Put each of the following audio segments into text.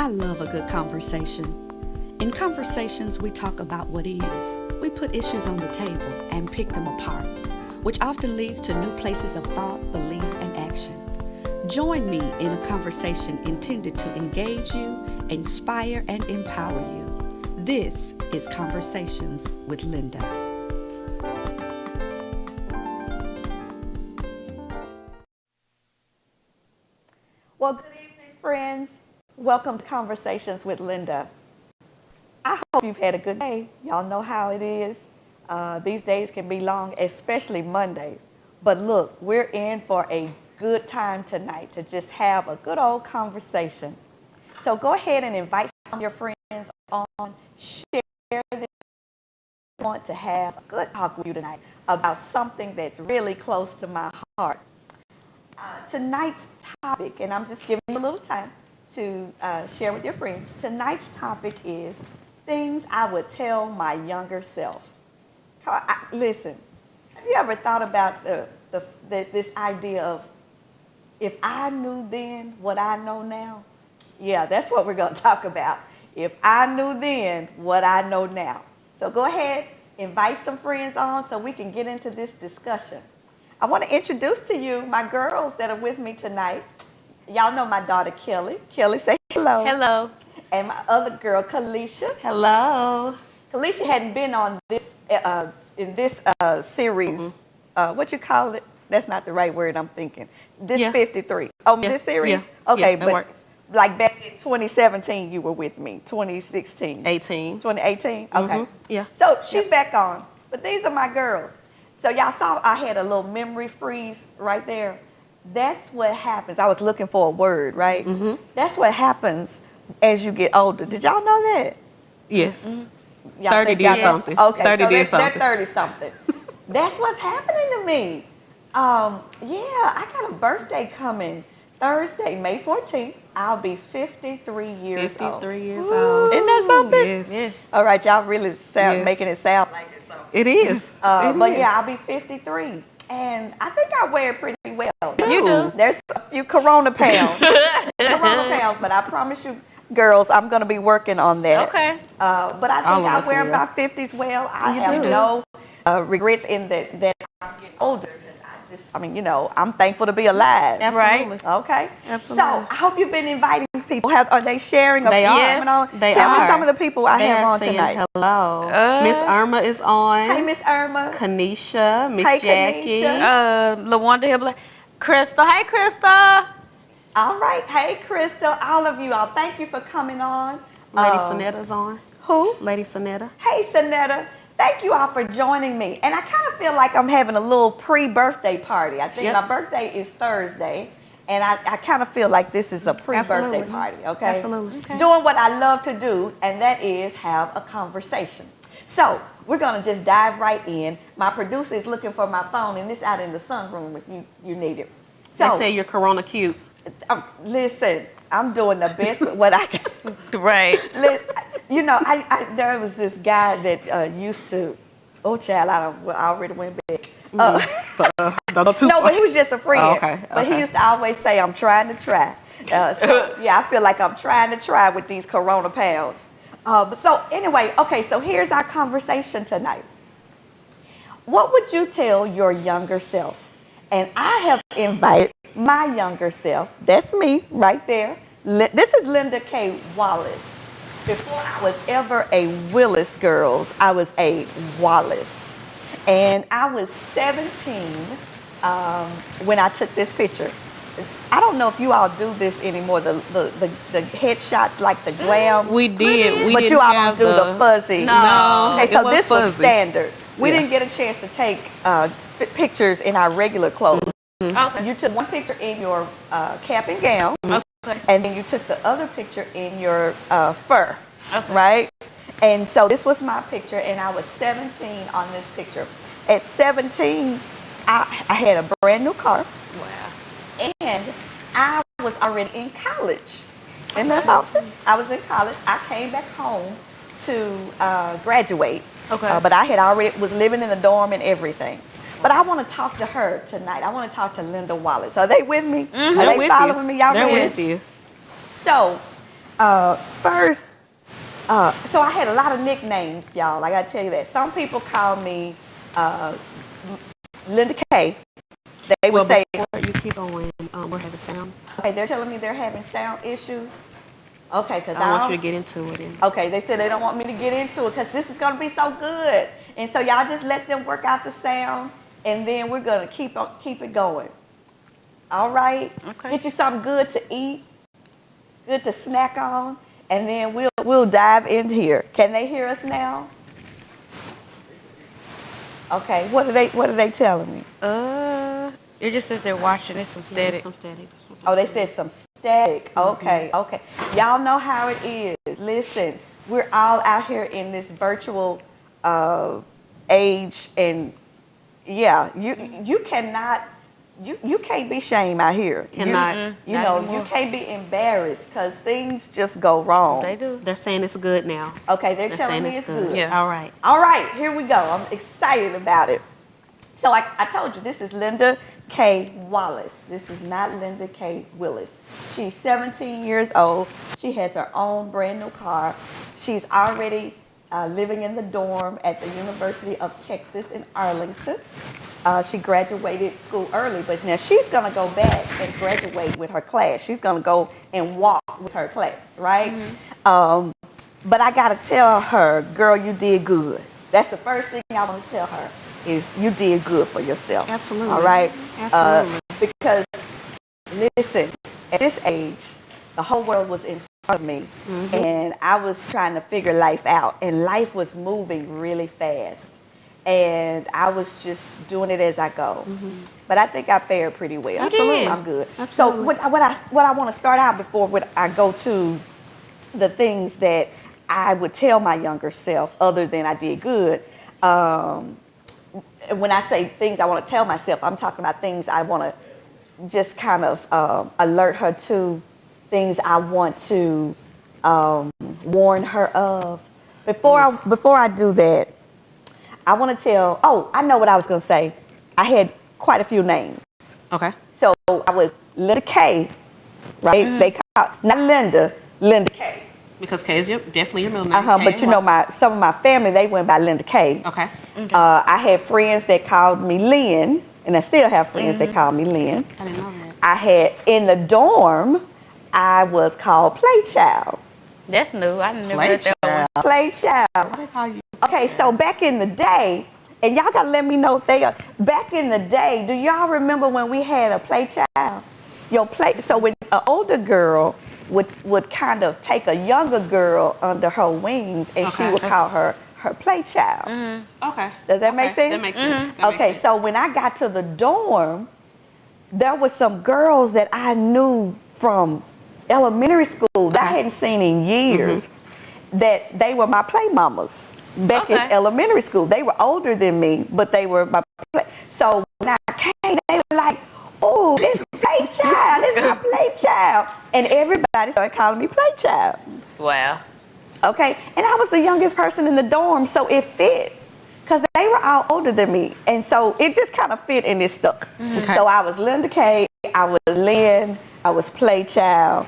I love a good conversation. In conversations, we talk about what is. We put issues on the table and pick them apart, which often leads to new places of thought, belief, and action. Join me in a conversation intended to engage you, inspire, and empower you. This is Conversations with Linda. Well, good evening, friends. Welcome to Conversations with Linda. I hope you've had a good day. Y'all know how it is. These days can be long, especially Monday. But look, we're in for a good time tonight to just have a good old conversation. So go ahead and invite some of your friends on, share this. I want to have a good talk with you tonight about something that's really close to my heart. Tonight's topic, and I'm just giving you a little time to share with your friends. Tonight's topic is things I would tell my younger self. Listen, have you ever thought about this idea of if I knew then what I know now? Yeah, that's what we're going to talk about. If I knew then what I know now. So go ahead, invite some friends on so we can get into this discussion. I want to introduce to you my girls that are with me tonight. Y'all know my daughter, Kelly. Kelly, say hello. Hello. And my other girl, Kalisha. Hello. Kalisha hadn't been on this in this series. What you call it? That's not the right word I'm thinking. This 53. Oh, yeah. This series? Yeah. Okay, yeah, but like back in 2017, you were with me. 2016. 18. 2018? Okay. Yeah. So she's back on. But these are my girls. So y'all saw I had a little memory freeze right there. That's what happens. I was looking for a word, right? That's what happens as you get older. Did y'all know that? Yes. 30 did something. Okay, 30 so did they're something. 30 something. That's what's happening to me. Yeah, I got a birthday coming Thursday, May 14th. I'll be 53 years old. 53 years old. Isn't that something? Yes. All right, y'all really making it sound like it's something. It is. But yeah, I'll be 53. And I think I wear it pretty well. You do. There's a few corona pounds. But I promise you, girls, I'm going to be working on that. Okay. But I think I wear my 50s well. I have no regrets in that I'm getting older. I'm thankful to be alive. Absolutely. Right? Okay. Absolutely. So I hope you've been inviting people. Are they sharing? They are. Coming on? They Tell are. me some of the people I have on saying tonight. Hello. Miss Irma is on. Hey, Miss Irma. Kanisha. Miss Hey, Jackie. Kanisha. LaWanda Hibbler. Crystal. Hey, Crystal. All right. Hey, Crystal. All of you. Thank you for coming on. Lady Sonetta's on. Who? Lady Sonetta. Hey, Sonetta. Thank you all for joining me. And I kind of feel like I'm having a little pre-birthday party. I think my birthday is Thursday. And I kind of feel like this is a pre-birthday party, okay? Absolutely. Okay. Doing what I love to do, and that is have a conversation. So we're going to just dive right in. My producer is looking for my phone, and it's out in the sunroom if you need it. So, they say you're Corona cute. Listen, I'm doing the best with what I can. Right. There was this guy that used to, I already went back. No, but he was just a friend. Oh, okay. But he used to always say, I'm trying to try. I feel like I'm trying to try with these corona pounds. So here's our conversation tonight. What would you tell your younger self? And I have invited my younger self. That's me right there. This is Linda K. Wallace. Before I was ever a Willis girls, I was a Wallace. And I was 17 when I took this picture. I don't know if you all do this anymore, the headshots like the glam. We did. But you all don't do the fuzzy. No. Okay, so this was fuzzy. standard. We didn't get a chance to take pictures in our regular clothes. Okay. You took one picture in your cap and gown. Okay. And then you took the other picture in your fur, Okay. right? And so this was my picture, and I was 17 on this picture. At 17, I had a brand new car. Wow. And I was already in college. And that's awesome. I was in college. I came back home to graduate. Okay. But I had already was living in the dorm and everything. But I want to talk to her tonight. I want to talk to Linda Wallace. Are they with me? Are they following me? Y'all They're ready? with you. So, First, so I had a lot of nicknames, y'all. I gotta tell you that. Some people call me Linda K. They would say, before you keep going, we're having sound. okay, they're telling me they're having sound issues. Okay, because I want you to get into it. Okay, they said they don't want me to get into it because this is going to be so good. And so y'all just let them work out the sound, and then we're going to keep it going. All right? Okay. Get you something good to eat, good to snack on, and then we'll dive in here. Can they hear us now? Okay, what are they telling me? It just says they're watching. It's some static. Some static. Oh, they said some static. Okay, okay. Y'all know how it is. Listen, we're all out here in this virtual age, and yeah, you cannot, you can't be shamed out here. Cannot. You know, you can't be embarrassed because things just go wrong. They do. They're saying it's good now. Okay, they're telling saying me it's good. Yeah. All right. All right, here we go. I'm excited about it. So I told you, this is Linda K. Wallace. This is not Linda K. Willis. She's 17 years old. She has her own brand new car. She's already living in the dorm at the University of Texas in Arlington. She graduated school early, but now she's going to go back and graduate with her class. She's going to go and walk with her class, right? But I got to tell her, girl, you did good. That's the first thing I want to tell her is you did good for yourself. Absolutely. All right? Absolutely. Because, listen, at this age, the whole world was in front of me, and I was trying to figure life out, and life was moving really fast. And I was just doing it as I go. But I think I fared pretty well. Absolutely. I'm good. Absolutely. So what I want to start out before I go to the things that I would tell my younger self other than I did good. When I say things I want to tell myself, I'm talking about things I want to just kind of alert her to, things I want to warn her of. Before I do that, I want to tell, I know what I was going to say. I had quite a few names. Okay. So I was Linda K, right? They call, not Linda, Linda K. Because K is definitely your middle name. But you know, some of my family, they went by Linda K. Okay. I had friends that called me Lynn, and I still have friends that call me Lynn. I didn't know that. I had, in the dorm, I was called Playchild. That's new. I never heard that one. Playchild. What do they call you? Okay, so back in the day, and y'all gotta let me know if they are, back in the day, do y'all remember when we had a Playchild? So when an older girl would kind of take a younger girl under her wings, and she would call her Playchild. Okay. Does that make sense? That makes sense. That makes Okay, sense. so when I got to the dorm, there was some girls that I knew from elementary school that I hadn't seen in years, that they were my play mamas back in elementary school. They were older than me, but they were my play. So when I came, they were like, oh, this Playchild, this is my Playchild. And everybody started calling me Playchild. Wow. Okay, and I was the youngest person in the dorm, so it fit. Because they were all older than me. And so it just kind of fit and it stuck. So I was Linda K, I was Lynn, I was Playchild.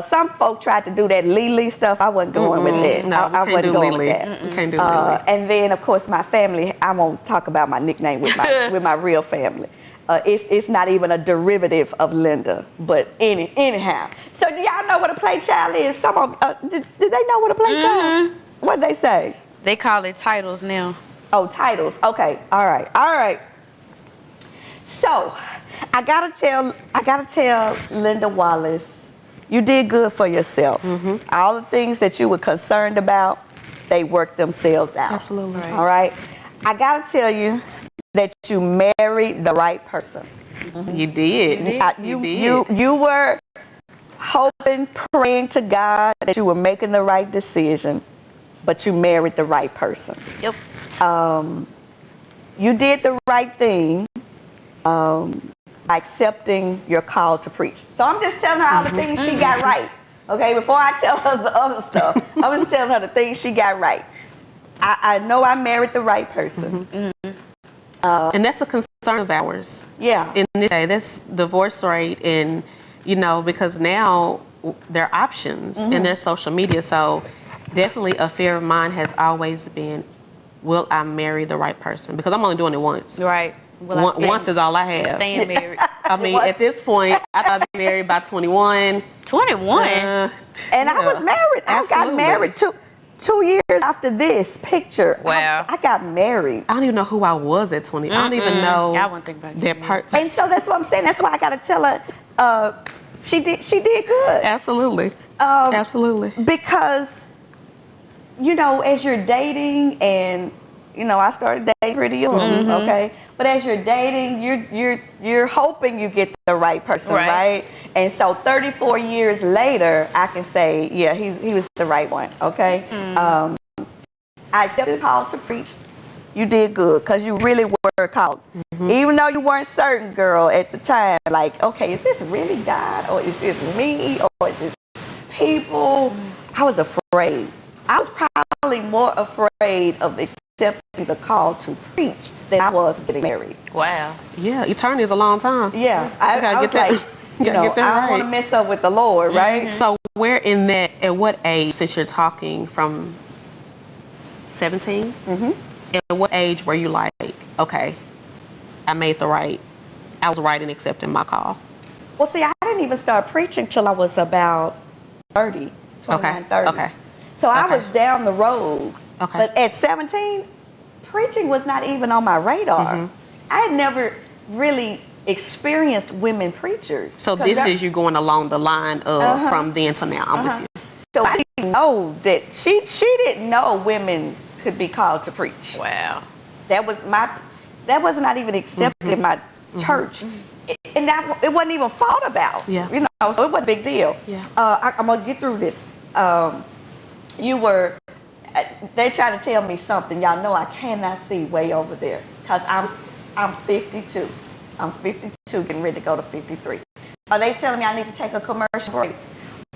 Some folk tried to do that Lily stuff. I wasn't going with that. No, I wasn't going with that. We can't do Lily. And then, of course, my family, I won't talk about my nickname with my real family. It's not even a derivative of Linda, but anyhow. So do y'all know what a Playchild is? Some of did they know what a Playchild? What'd they say? They call it titles now. Oh, titles. Okay. All right. So, I gotta tell Linda Wallace, you did good for yourself. All the things that you were concerned about, they worked themselves out. Absolutely. Right. All right. I gotta tell you that you married the right person. You did. You did. You were hoping, praying to God that you were making the right decision, but you married the right person. Yep. You did the right thing by accepting your call to preach. So I'm just telling her all the things she got right. Okay, before I tell her the other stuff, I'm just telling her the things she got right. I know I married the right person. And that's a concern of ours. Yeah. In this day, that's divorce rate, and because now their options and their social media. So definitely a fear of mine has always been, will I marry the right person? Because I'm only doing it once. Right. Once is all I have. Staying married. I mean, at this point, I thought I'd be married by 21. 21? And I was married. I got married 2 years after this picture. Wow. I got married. I don't even know who I was at 20. I don't even know I wouldn't think about their that. parts. And so that's what I'm saying. That's why I got to tell her she did good. Absolutely. Absolutely. Because, you know, as you're dating and, you know, I started dating pretty young, okay? But as you're dating, you're hoping you get the right person, right? And so 34 years later, I can say, yeah, he was the right one, okay? I accepted the call to preach. You did good because you really were called. Even though you weren't certain, girl, at the time, like, okay, is this really God or is this me or is this people? I was afraid. I was probably more afraid of accepting the call to preach than I was getting married. Wow. Yeah, eternity is a long time. Yeah, I was like, you know, I don't want to mess up with the Lord, right? So where in that, at what age, since you're talking from 17, at what age were you like, okay, I was right in accepting my call? Well, see, I didn't even start preaching till I was about 30, 29, 30. Okay. So I was down the road. Okay. But at 17, preaching was not even on my radar. I had never really experienced women preachers. So this is you going along the line of from then to now. I'm with you. So I didn't know that she didn't know women could be called to preach. Wow. That was not even accepted in my church. And that it wasn't even thought about. Yeah. You know, so it wasn't a big deal. Yeah. I'm gonna get through this. They trying to tell me something. Y'all know I cannot see way over there because I'm 52. I'm 52, getting ready to go to 53. Are they telling me I need to take a commercial break?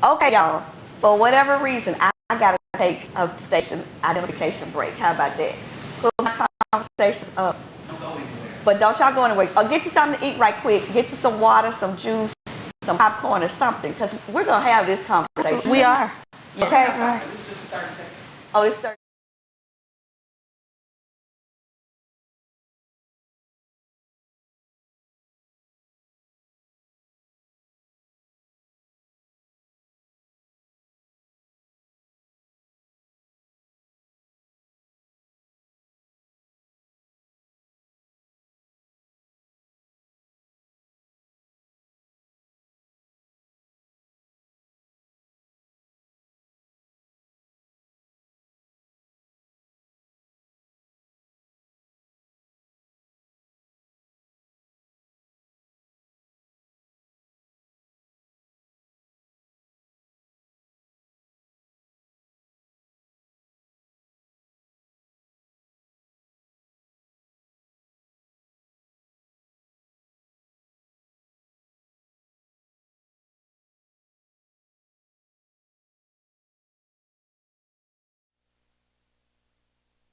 Okay, y'all. For whatever reason, I got to take a station identification break. How about that? Put my conversation up. Don't go anywhere. But don't y'all go anywhere. Or get you something to eat right quick. Get you some water, some juice, some popcorn or something, because we're going to have this conversation. We are. Okay? It's just 30 seconds. Oh, it's 30.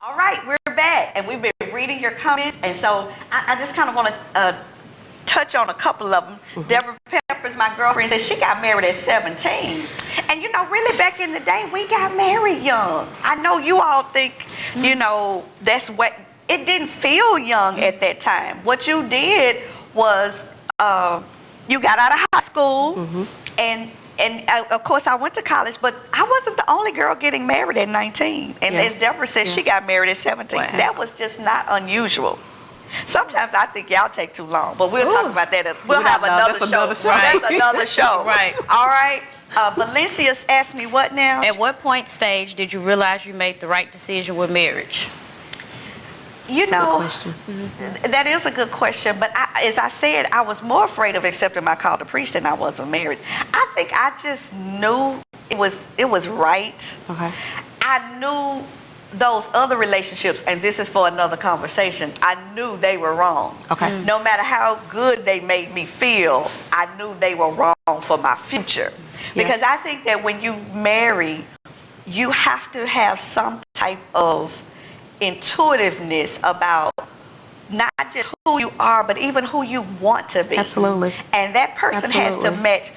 All right, we're back, and we've been reading your comments, and so I just kind of want to touch on a couple of them. Deborah Peppers, my girlfriend, said she got married at 17. And, you know, really back in the day, we got married young. I know you all think, you know, that's what, it didn't feel young at that time. What you did was you got out of high school, and of course, I went to college, but I wasn't the only girl getting married at 19. And as Deborah said, she got married at 17. Wow. That was just not unusual. Sometimes I think y'all take too long, but we'll talk about that. We'll have another show. Right. That's another show. Right. All right. Valencia asked me what now? At what point stage did you realize you made the right decision with marriage? You That's a good know, question. that is a good question, but as I said, I was more afraid of accepting my call to preach than I was of marriage. I think I just knew it was right. Okay. I knew those other relationships, and this is for another conversation, I knew they were wrong. Okay. No matter how good they made me feel, I knew they were wrong for my future. Yeah. Because I think that when you marry, you have to have some type of intuitiveness about not just who you are, but even who you want to be. Absolutely. And that person has to Absolutely. match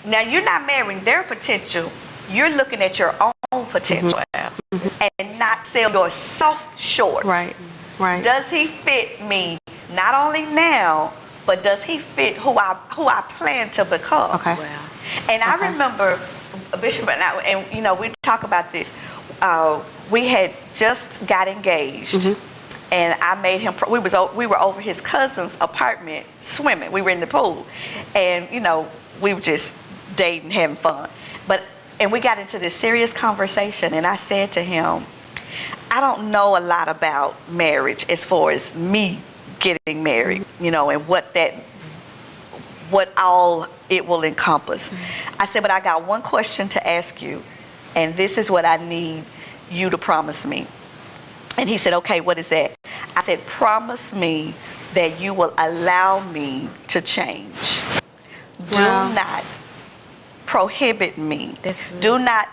Now you're not marrying their potential. You're looking at your own potential and not sell yourself short. Right. Right. Does he fit me not only now, but does he fit who I plan to become? Okay. Wow. And I remember Bishop and you know, we talk about this. We had just got engaged, and I made him. We were over his cousin's apartment swimming. We were in the pool, and you know, we were just dating, having fun. And we got into this serious conversation, and I said to him, I don't know a lot about marriage as far as me getting married, you know, and what all it will encompass. I said, but I got one question to ask you, and this is what I need you to promise me. And he said, okay, what is that? I said, promise me that you will allow me to change. Wow. Do not prohibit me. That's good. Do not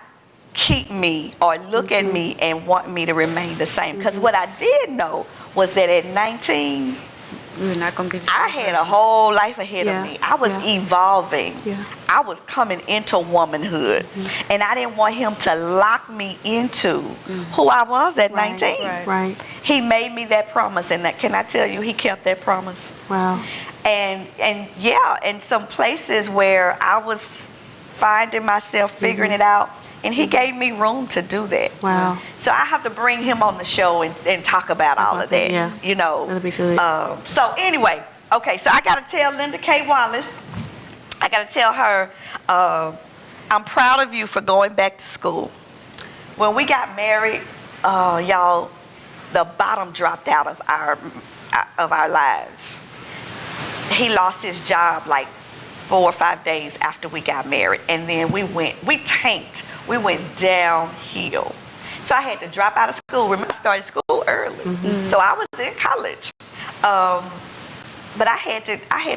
keep me or look at me and want me to remain the same. Because what I did know was that at 19, You're not going to be the same I had a person. whole life ahead Yeah. of me. I was evolving. Yeah. I was coming into womanhood. And I didn't want him to lock me into who I was at 19. Right. He made me that promise, and can I tell you, he kept that promise. Wow. And yeah, in some places where I was finding myself figuring it out, and he gave me room to do that. Wow. So I have to bring him on the show and talk about all of that. Yeah. You know. That'll be good. So anyway, okay, so I got to tell Linda K. Wallace, I got to tell her, I'm proud of you for going back to school. When we got married, y'all, the bottom dropped out of our lives. He lost his job like 4 or 5 days after we got married, and then we tanked. We went downhill. So I had to drop out of school. Remember, I started school early, so I was in college, but I had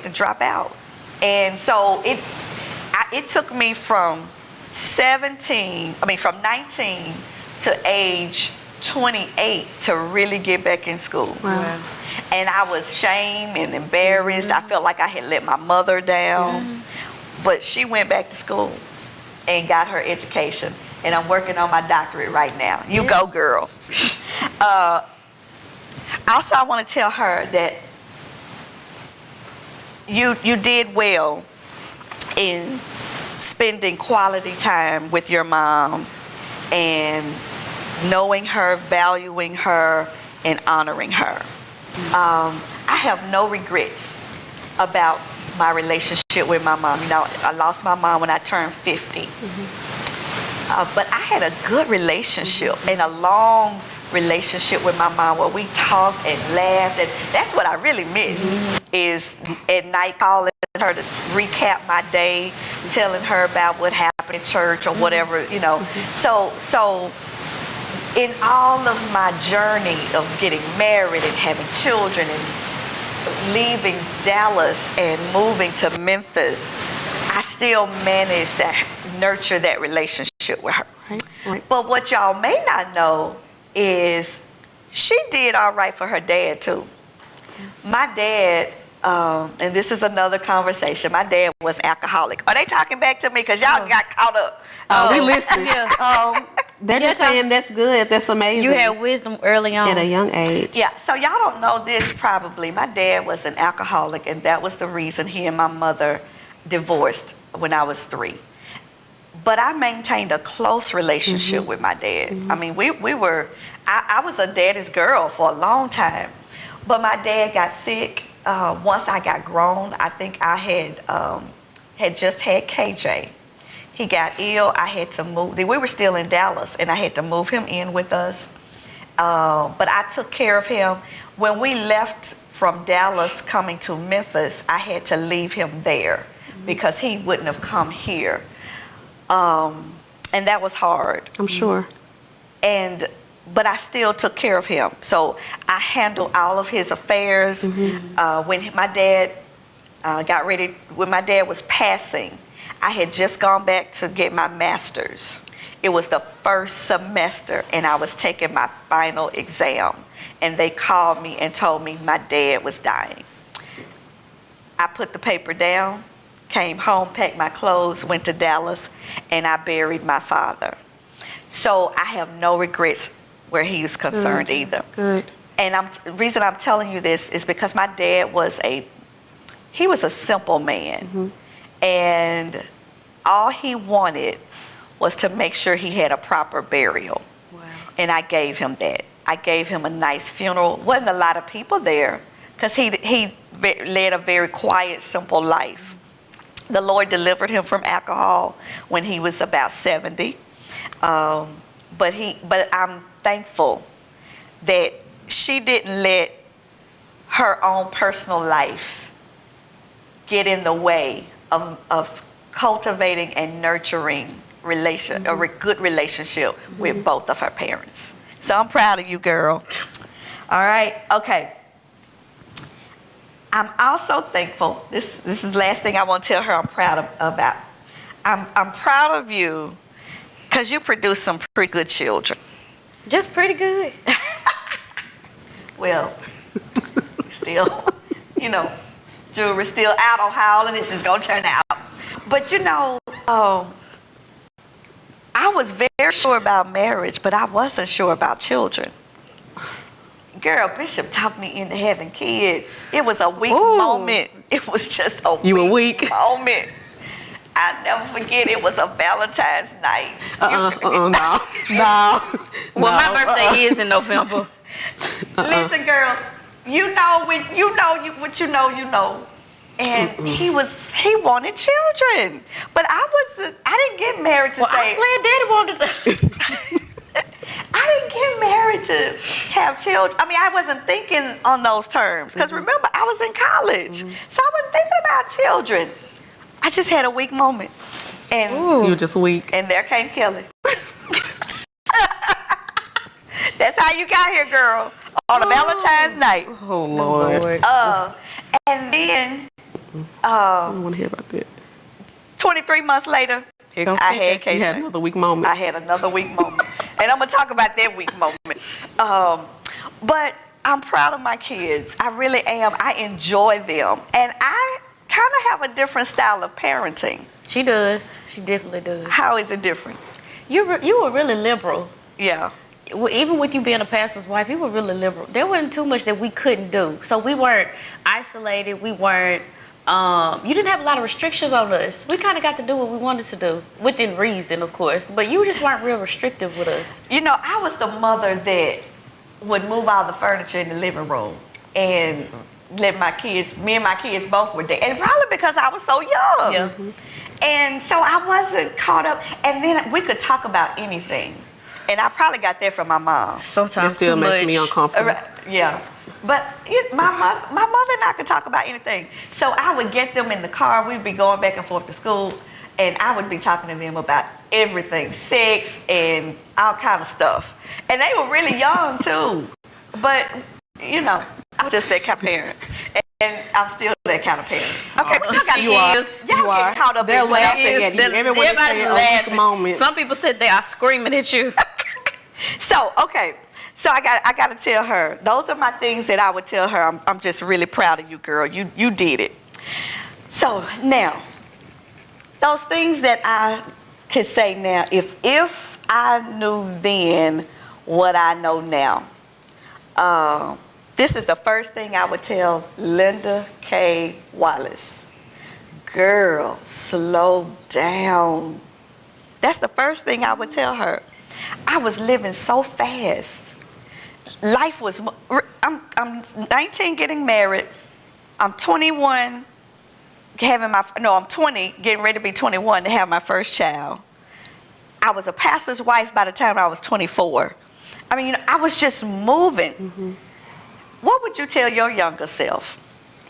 to drop out, and so it took me from 19 to age 28 to really get back in school. Wow. And I was shamed and embarrassed. I felt like I had let my mother down. But she went back to school and got her education. And I'm working on my doctorate right now. You go, girl. Also, I want to tell her that you did well in spending quality time with your mom and knowing her, valuing her, and honoring her. I have no regrets about my relationship with my mom. You know, I lost my mom when I turned 50. But I had a good relationship and a long relationship with my mom where we talked and laughed. And that's what I really miss, is at night calling her to recap my day, telling her about what happened in church or whatever, you know. So in all of my journey of getting married and having children and leaving Dallas and moving to Memphis, I still managed to nurture that relationship with her. Right. But what y'all may not know is she did all right for her dad too. My dad, and this is another conversation, my dad was an alcoholic. Are they talking back to me? Because y'all got caught up. We listening. They're just saying that's good. That's amazing. You had wisdom early on. At a young age. Yeah, so y'all don't know this probably. My dad was an alcoholic, and that was the reason he and my mother divorced when I was 3. But I maintained a close relationship with my dad. I mean, we were, I was a daddy's girl for a long time. But my dad got sick once I got grown. I think I had just had KJ. He got ill. I had to move. We were still in Dallas, and I had to move him in with us. But I took care of him. When we left from Dallas coming to Memphis, I had to leave him there because he wouldn't have come here. And that was hard. I'm sure. But I still took care of him. So I handled all of his affairs. When my dad when my dad was passing, I had just gone back to get my master's. It was the first semester, and I was taking my final exam. And they called me and told me my dad was dying. I put the paper down, came home, packed my clothes, went to Dallas, and I buried my father. So I have no regrets where he's concerned either. Good. And the reason I'm telling you this is because my dad was a simple man. And all he wanted was to make sure he had a proper burial. Wow. And I gave him that. I gave him a nice funeral. Wasn't a lot of people there because he led a very quiet, simple life. The Lord delivered him from alcohol when he was about 70. But I'm thankful that she didn't let her own personal life get in the way of cultivating and nurturing a good relationship with both of her parents. So I'm proud of you, girl. All right, okay. I'm also thankful. This is the last thing I want to tell her I'm proud about. I'm proud of you because you produced some pretty good children. Just pretty good. Well, still, jury's still out on how all of this is going to turn out. But I was very sure about marriage, but I wasn't sure about children. Girl, Bishop talked me into having kids. It was a weak moment. It was just a weak moment. I'll never forget, it was a Valentine's night. No. Well, my birthday is in November. Listen, girls, you know. And he wanted children. But I didn't get married to say. I'm glad Daddy wanted to. I didn't get married to have children. I mean, I wasn't thinking on those terms. Because remember, I was in college. So I wasn't thinking about children. I just had a weak moment. And You were just weak. And there came Kelly. That's how you got here, girl. On a Valentine's night. Oh, Lord. And then, I don't want to hear about that. 23 months later, Here goes I had KJ. KJ. You had another weak moment. I had another weak moment. And I'm going to talk about that weak moment. But I'm proud of my kids. I really am. I enjoy them. And I kind of have a different style of parenting. She does. She definitely does. How is it different? You were really liberal. Yeah. Even with you being a pastor's wife, you were really liberal. There wasn't too much that we couldn't do. So we weren't isolated. We weren't, you didn't have a lot of restrictions on us. We kind of got to do what we wanted to do, within reason, of course. But you just weren't real restrictive with us. I was the mother that would move all the furniture in the living room and let me and my kids both were there. And probably because I was so young. Yeah. And so I wasn't caught up. And then we could talk about anything. And I probably got that from my mom. Sometimes It still too makes much. me uncomfortable. Yeah. But my mother and I could talk about anything. So I would get them in the car. We'd be going back and forth to school. And I would be talking to them about everything, sex and all kind of stuff. And they were really young, too. But, I'm just that kind of parent. And I'm still that kind of parent. Okay, but y'all got You are. years. Y'all get caught up They're in what I laughing said. at you. Everyone is saying a weak moment. Some people said they are screaming at you. So, okay. So I got to tell her, those are my things that I would tell her. I'm just really proud of you, girl. You did it. So now, those things that I could say now, if I knew then what I know now, this is the first thing I would tell Linda K. Wallace. Girl, slow down. That's the first thing I would tell her. I was living so fast. Life was, I'm 19 getting married. I'm 21 I'm 20 getting ready to be 21 to have my first child. I was a pastor's wife by the time I was 24. I mean, I was just moving. Mm-hmm. What would you tell your younger self?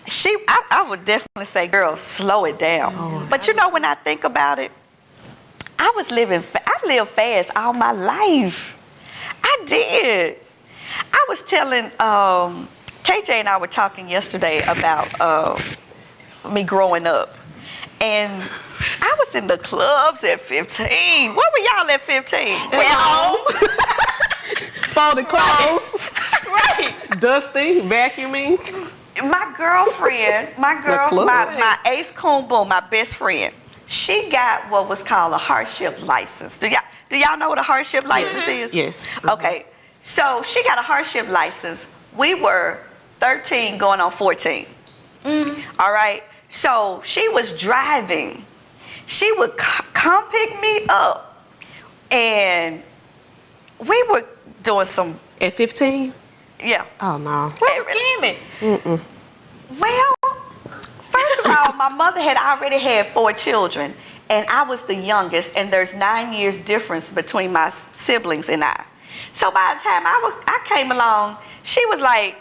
I would definitely say, girl, slow it down. Oh, but when I think about it, I lived fast all my life. I did. I was telling, KJ and I were talking yesterday about me growing up. And I was in the clubs at 15. Where were y'all at 15? At home. Folding clothes. Right. Dusting, vacuuming. my girlfriend, my ace coon boom, my best friend, she got what was called a hardship license. Do y'all know what a hardship license is? Yes. Okay. So she got a hardship license. We were 13 going on 14. All right. So she was driving. She would come pick me up, and we were doing some. At 15? Yeah. Oh, no. What was scamming? Well, first of all, my mother had already had 4 children, and I was the youngest, and there's 9 years difference between my siblings and I. So by the time I came along, she was like,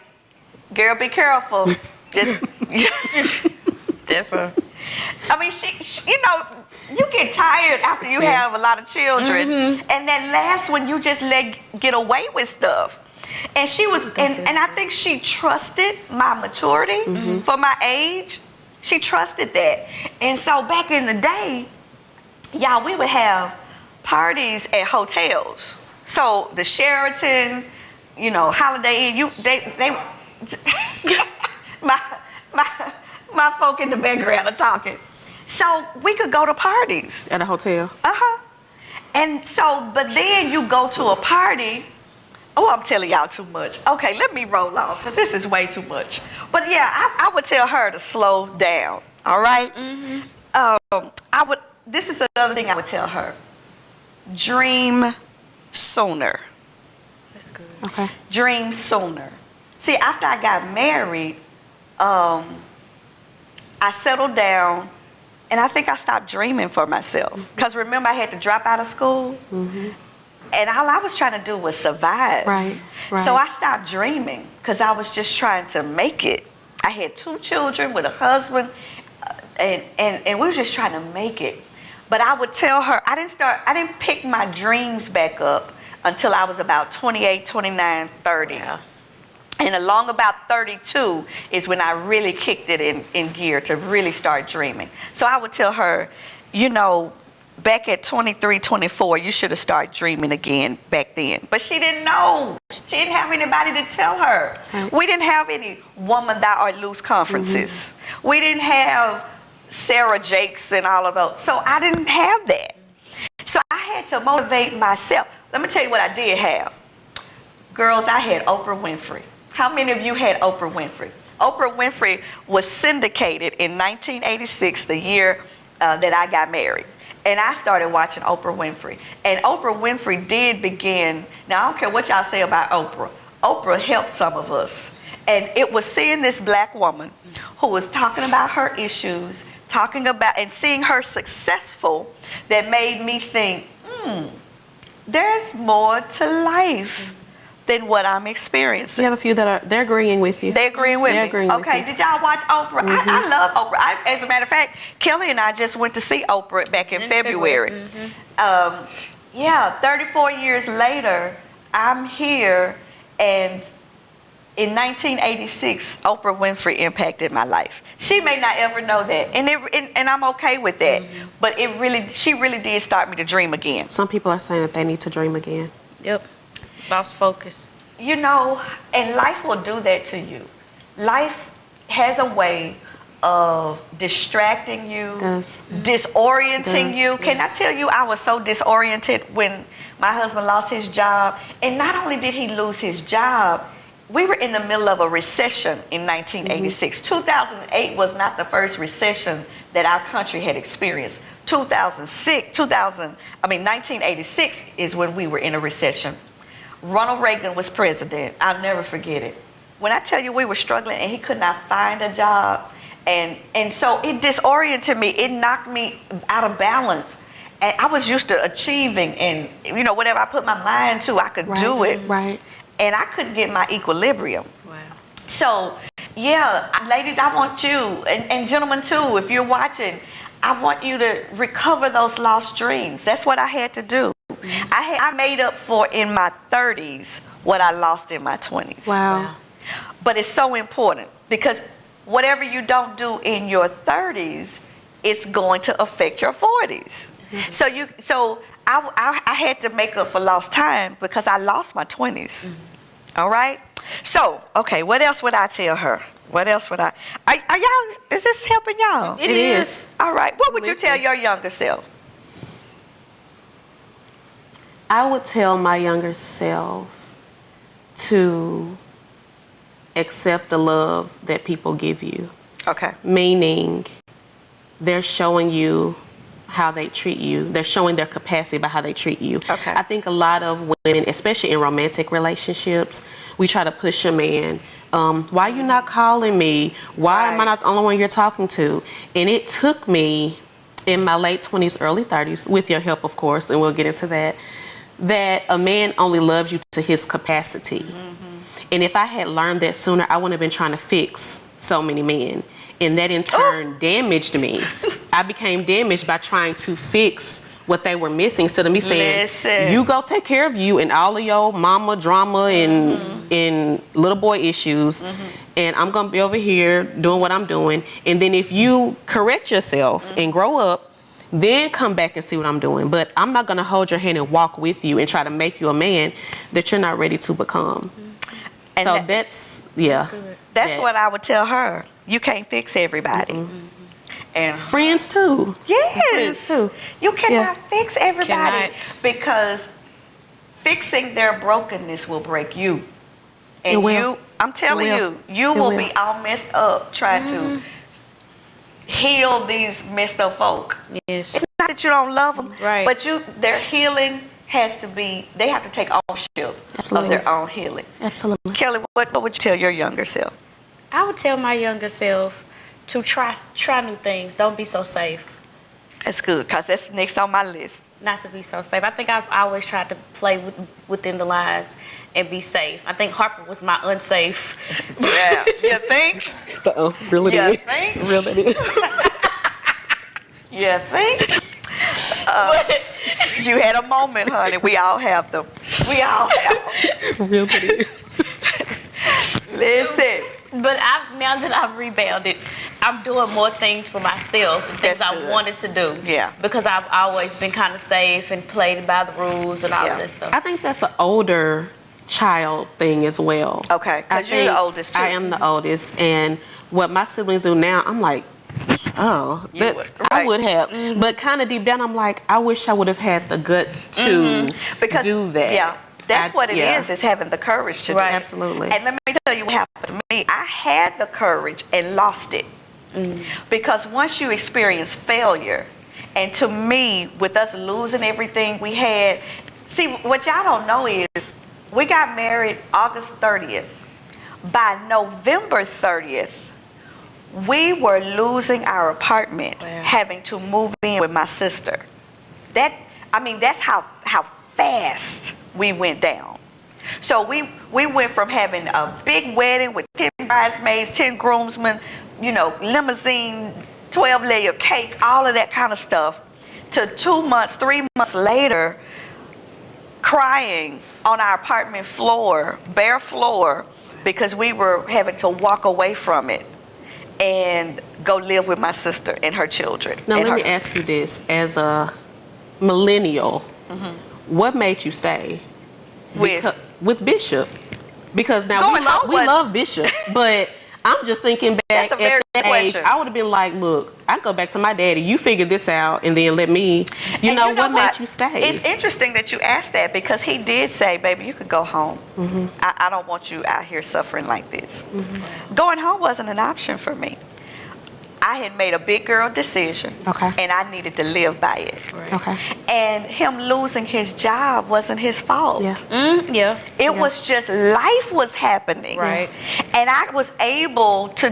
"Girl, be careful." Just That's her. I mean, she, you know, you get tired after you have a lot of children, and that last one you just let get away with stuff. And she was, and I think she trusted my maturity for my age. She trusted that. And so back in the day, y'all, we would have parties at hotels. So the Sheraton, you know, Holiday Inn, they my folk in the background are talking. So we could go to parties. At a hotel? And so, but then you go to a party. Oh, I'm telling y'all too much. Okay, let me roll on, because this is way too much. But yeah, I would tell her to slow down, all right? This is another thing I would tell her. Dream sooner. That's good. Okay. Dream sooner. See, after I got married, I settled down, and I think I stopped dreaming for myself. Because remember, I had to drop out of school, and all I was trying to do was survive. Right. So I stopped dreaming because I was just trying to make it. I had 2 children with a husband, and we were just trying to make it. But I would tell her, I didn't pick my dreams back up until I was about 28, 29, 30. Yeah. And along about 32 is when I really kicked it in gear to really start dreaming. So I would tell her, you know, back at 23, 24, you should have started dreaming again back then. But she didn't know. She didn't have anybody to tell her. Right. We didn't have any Woman Thou Art Loose conferences. We didn't have Sarah Jakes and all of those. So I didn't have that. So I had to motivate myself. Let me tell you what I did have. Girls, I had Oprah Winfrey. How many of you had Oprah Winfrey? Oprah Winfrey was syndicated in 1986, the year that I got married. And I started watching Oprah Winfrey. And Oprah Winfrey did begin, now I don't care what y'all say about Oprah. Oprah helped some of us. And it was seeing this black woman who was talking about her issues, talking about and seeing her successful, that made me think, there's more to life than what I'm experiencing. You have a few they're agreeing with you. They're agreeing with me. Agreeing with Okay, you. did y'all watch Oprah? I love Oprah. As a matter of fact, Kelly and I just went to see Oprah back in February. 34 years later, I'm here, and in 1986, Oprah Winfrey impacted my life. She may not ever know that, and I'm okay with that. But she really did start me to dream again. Some people are saying that they need to dream again. Yep. Lost focus. You know, and life will do that to you. Life has a way of distracting you, disorienting you. Can I tell you, I was so disoriented when my husband lost his job. And not only did he lose his job, we were in the middle of a recession in 1986. 2008 was not the first recession that our country had experienced. 1986 is when we were in a recession. Ronald Reagan was president. I'll never forget it. When I tell you we were struggling and he could not find a job, and so it disoriented me. It knocked me out of balance. And I was used to achieving, and you know, whatever I put my mind to, I could do it. Right. And I couldn't get my equilibrium. Wow. So, yeah, ladies, I want you, and gentlemen too, if you're watching, I want you to recover those lost dreams. That's what I had to do. I made up for in my 30s what I lost in my 20s. Wow. But it's so important, because whatever you don't do in your 30s, it's going to affect your 40s. So I had to make up for lost time because I lost my 20s. All right? So, okay, what else would I tell her? What else would I? Are y'all? Is this helping y'all? It is. All right. What would you Listen. tell your younger self? I would tell my younger self to accept the love that people give you. Okay. Meaning they're showing you how they treat you. They're showing their capacity by how they treat you. Okay. I think a lot of women, especially in romantic relationships, we try to push a man. Why you not calling me? Why am I Right. not the only one you're talking to? And it took me in my late 20s, early 30s, with your help, of course, and we'll get into that, that a man only loves you to his capacity. And if I had learned that sooner, I wouldn't have been trying to fix so many men. And that in turn damaged me. I became damaged by trying to fix what they were missing instead of me saying, Listen. you go take care of you and all of your mama drama and little boy issues. And I'm going to be over here doing what I'm doing. And then if you correct yourself and grow up, then come back and see what I'm doing. But I'm not going to hold your hand and walk with you and try to make you a man that you're not ready to become. And So that- that's, yeah. That's that. what I would tell her. You can't fix everybody. And Friends too. yes, too. you cannot Yeah. fix everybody Cannot. because fixing their brokenness will break you. And It will. you, I'm telling It will. you, you It will will. be all messed up trying to heal these messed up folk. Yes. It's not that you don't love them, Right. but their healing has to be, they have to take ownership Absolutely. of their own healing. Absolutely. Kelly, what would you tell your younger self? I would tell my younger self to try new things. Don't be so safe. That's good, because that's next on my list. Not to be so safe. I think I've always tried to play within the lines and be safe. I think Harper was my unsafe. Yeah, you think? Really You did. think? Really did. You think? You had a moment, honey. We all have them. We all have them. Really did. Listen. But now that I've rebounded, I'm doing more things for myself and things That's I good. wanted to do. Yeah. Because I've always been kind of safe and played by the rules and all Yeah. of that stuff. I think that's an older child thing as well. Okay, 'cause I you're the think oldest, too. I am the oldest, and what my siblings do now, I'm like, oh, You that, would, I right. would have. But kind of deep down, I'm like, I wish I would have had the guts to Because, do that. yeah, that's what it yeah. is having the courage to do Right. it. Absolutely. And let me tell you what happened to me. I had the courage and lost it. Because once you experience failure, and to me, with us losing everything we had, see, what y'all don't know is we got married August 30th. By November 30th, we were losing our apartment, Wow. having to move in with my sister. That's how fast we went down. So we went from having a big wedding with 10 bridesmaids, 10 groomsmen, limousine, 12-layer cake, all of that kind of stuff, to 2 months, 3 months later, crying on our apartment floor, bare floor, because we were having to walk away from it and go live with my sister and her children. Now, and let her me ask you this. As a millennial, what made you stay with Bishop? Because now Going home we was- love Bishop, but I'm just thinking back That's a very at that good age, question. I would have been like, look, I'd go back to my daddy. You figure this out and then let me, And what made you stay? It's interesting that you asked that, because he did say, baby, you could go home. I don't want you out here suffering like this. Going home wasn't an option for me. I had made a big girl decision, Okay. and I needed to live by it. Okay. And him losing his job wasn't his fault. Yeah. Yeah. It was just life was happening. Right. And I was able to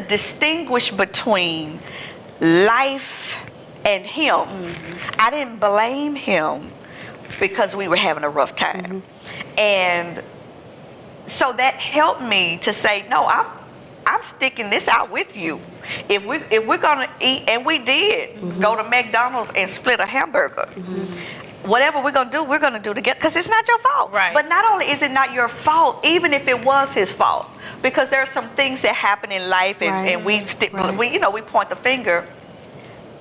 distinguish between life and him. I didn't blame him because we were having a rough time. And so that helped me to say, no, I'm sticking this out with you. If we're gonna eat, and we did go to McDonald's and split a hamburger. Whatever we're gonna do together, because it's not your fault. Right. But not only is it not your fault, even if it was his fault, because there are some things that happen in life, and, Right. and we stick, Right. we point the finger.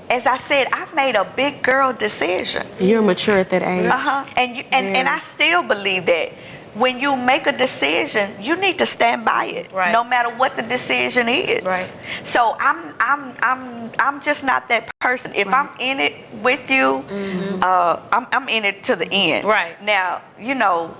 As I said, I made a big girl decision. You're mature at that age. And I still believe that when you make a decision, you need to stand by it, Right. no matter what the decision is. Right. So I'm just not that person. If I'm in it with you, I'm in it to the end. Right. Now, you know,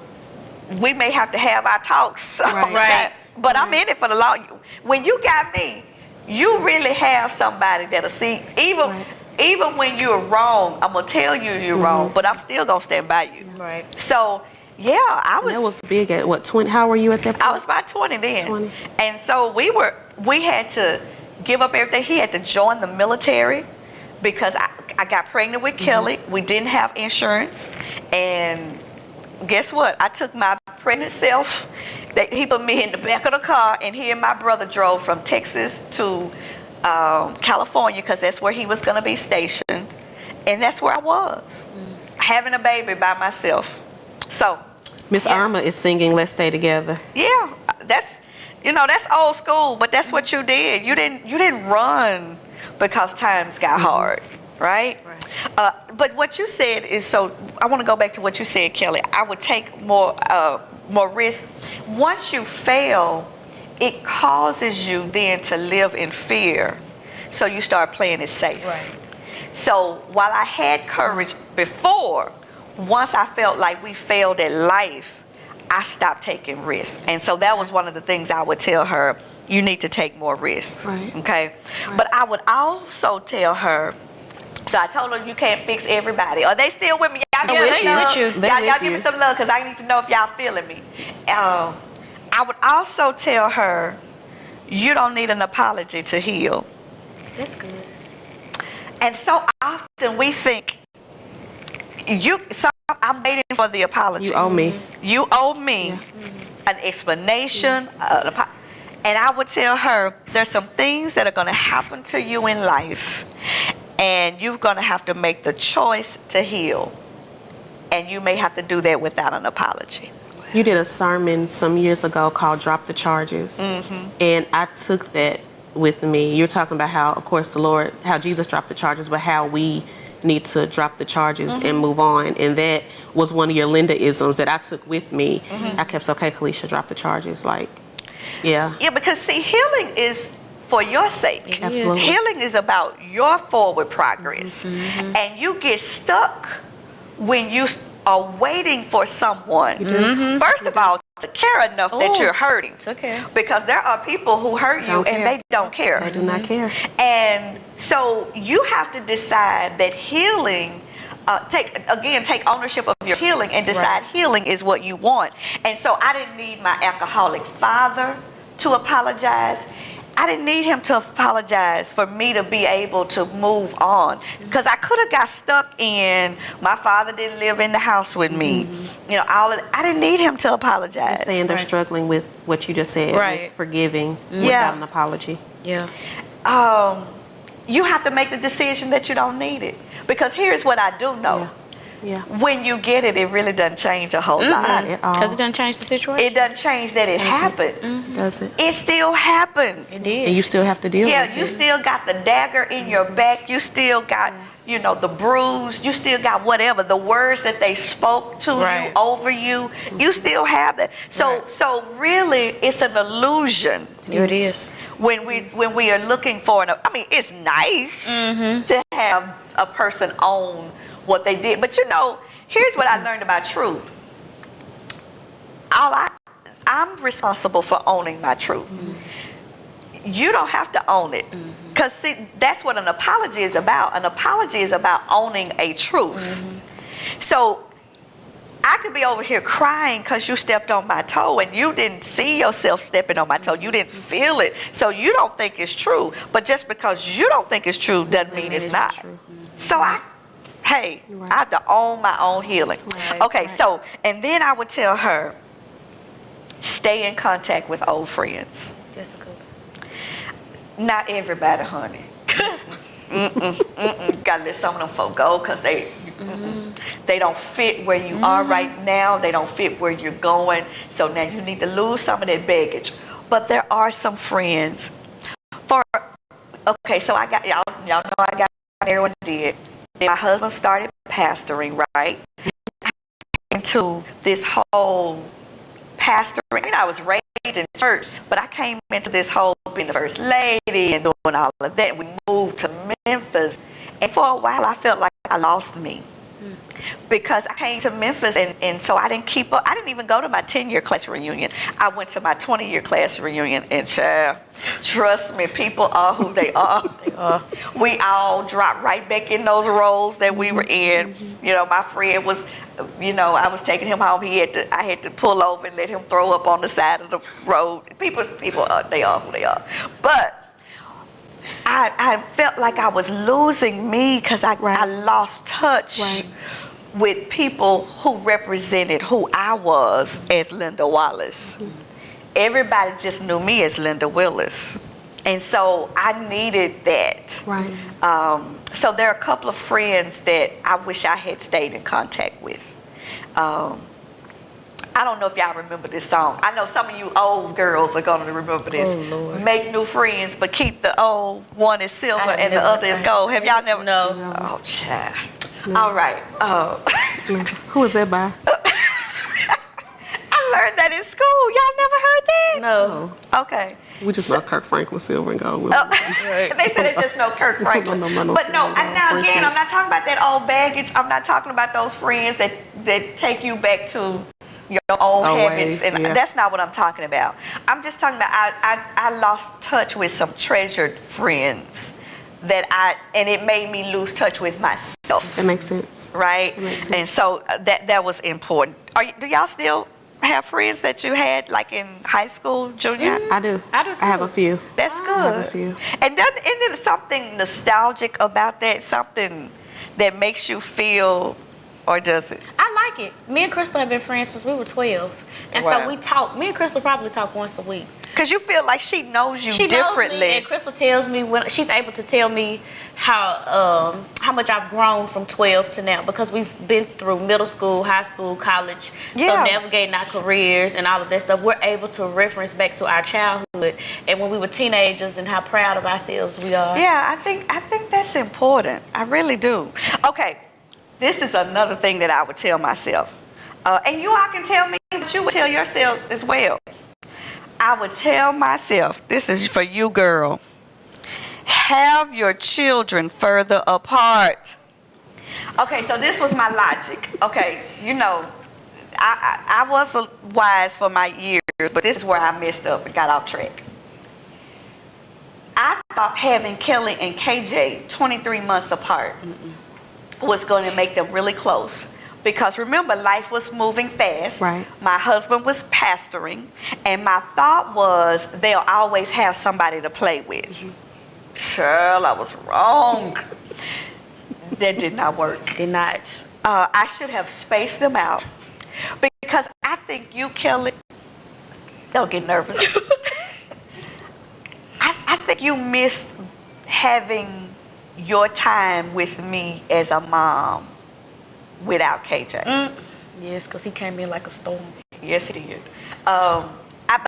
we may have to have our talks, Right. Right. but I'm in it for the long. When you got me, you really have somebody that'll see. Even when you're wrong, I'm gonna tell you you're wrong, but I'm still gonna stand by you. Right. So yeah, I And that was big at what, 20? How were you at that point? I was about 20 then. 20. And so we had to give up everything. He had to join the military because I got pregnant with Kelly. We didn't have insurance. And guess what? I took my pregnant self. He put me in the back of the car, and he and my brother drove from Texas to California because that's where he was going to be stationed. And that's where I was, having a baby by myself. So Miss Irma is singing Let's Stay Together. yeah, that's old school, but that's what you did. You didn't run because times got hard, right? But what you said is so. I want to go back to what you said, Kelly. I would take more risk. Once you fail, it causes you then to live in fear. So you start playing it safe. Right. So while I had courage before, once I felt like we failed at life, I stopped taking risks. And so that was one of the things I would tell her, you need to take more risks. Right. Okay? Right. But I would also tell her, so I told her you can't fix everybody. Are they still with me? Y'all give me with love. you. Y'all give me some love because I need to know if y'all feeling me. I would also tell her, you don't need an apology to heal. That's good. And so often we think, I'm waiting for the apology. You owe me. You owe me an explanation. And I would tell her, there's some things that are going to happen to you in life, and you're going to have to make the choice to heal. And you may have to do that without an apology. You did a sermon some years ago called Drop the Charges. And I took that with me. You're talking about how, of course, how Jesus dropped the charges, but how we need to drop the charges and move on. And that was one of your Linda isms that I took with me. I kept saying, okay, Kalisha, drop the charges. Like, yeah. Yeah, because see, healing is for your sake. Absolutely. Healing is about your forward progress. And you get stuck when you are waiting for someone, first of all, to care enough that you're hurting. Okay. Because there are people who hurt you and they don't care. They do not care. And so you have to decide that healing, take ownership of your healing and decide healing is what you want. And so I didn't need my alcoholic father to apologize. I didn't need him to apologize for me to be able to move on, because I could have got stuck in my father didn't live in the house with me. You know, I didn't need him to apologize. You're saying they're struggling with what you just said, with forgiving without an apology. Yeah. You have to make the decision that you don't need it, because here's what I do know. Yeah. When you get it, it really doesn't change a whole lot. Because it doesn't change the situation. It doesn't change that it happened. Does it? It still happens. It did. And you still have to deal with it. You still got the dagger in your back. You still got, the bruise. You still got whatever, the words that they spoke to you, over you. You still have that. So really, it's an illusion. Here it is. When we are looking for it's nice to have a person own what they did. But here's what I learned about truth. I'm responsible for owning my truth. You don't have to own it. Because see, that's what an apology is about. An apology is about owning a truth. So I could be over here crying because you stepped on my toe and you didn't see yourself stepping on my toe. You didn't feel it. So you don't think it's true. But just because you don't think it's true doesn't mean it's not. So I have to own my own healing. So, and then I would tell her, stay in contact with old friends. That's good. Not everybody, honey. Gotta let some of them folk go because they don't fit where you are right now. They don't fit where you're going. So now you need to lose some of that baggage. But there are some friends. So I got y'all know I got married when I did. Then my husband started pastoring, right? Into this whole pastoring. I was raised in church, but I came into this whole being the first lady and doing all of that. We moved to Memphis, and for a while I felt like I lost me. Because I came to Memphis and so I didn't keep up. I didn't even go to my 10-year class reunion. I went to my 20-year class reunion, and child, trust me, people are who they are. They are. We all dropped right back in those roles that we were in. You know, my friend was, you know, I was taking him home. I had to pull over and let him throw up on the side of the road. People they are who they are. But I felt like I was losing me because I lost touch with people who represented who I was as Linda Wallace. Everybody just knew me as Linda Willis. And so I needed that. Right. So there are a couple of friends that I wish I had stayed in contact with. I don't know if y'all remember this song. I know some of you old girls are going to remember this. Oh, Lord. Make new friends, but keep the old. One is silver and the other is gold. Have y'all never? No. Oh, child. No. All right. Who is that by? I learned that in school. Y'all never heard that? No. Okay. We just know Kirk Franklin, silver and gold. They said they just know Kirk Franklin. But no, and now again, I'm not talking about that old baggage. I'm not talking about those friends that take you back to your old habits, and that's not what I'm talking about. I'm just talking about I lost touch with some treasured friends and it made me lose touch with myself. That makes sense. Right? That makes sense. And so that was important. Do y'all still have friends that you had like in high school, junior? I do. I do too. I have a few. That's good. I have a few. And then isn't there something nostalgic about that? Something that makes you feel, or does it? I like it. Me and Crystal have been friends since we were 12. And so we talk. Me and Crystal probably talk once a week. Because you feel like she knows you differently. Knows me, and Crystal tells me when she's able to tell me how much I've grown from 12 to now, because we've been through middle school, high school, college, so navigating our careers and all of that stuff. We're able to reference back to our childhood and when we were teenagers and how proud of ourselves we are. Yeah, I think that's important. I really do. Okay, this is another thing that I would tell myself, and you all can tell me, but you would tell yourselves as well. I would tell myself, this is for you, girl, have your children further apart. Okay, so this was my logic. Okay, you know, I was wise for my years, but this is where I messed up and got off track. I thought having Kelly and KJ 23 months apart was going to make them really close. Because remember, life was moving fast. Right. My husband was pastoring, and my thought was they'll always have somebody to play with. Girl, I was wrong. That did not work. Did not. I should have spaced them out, because I think you, Kelly, don't get nervous. I think you missed having your time with me as a mom without KJ. Yes, because he came in like a storm. Yes, he did. But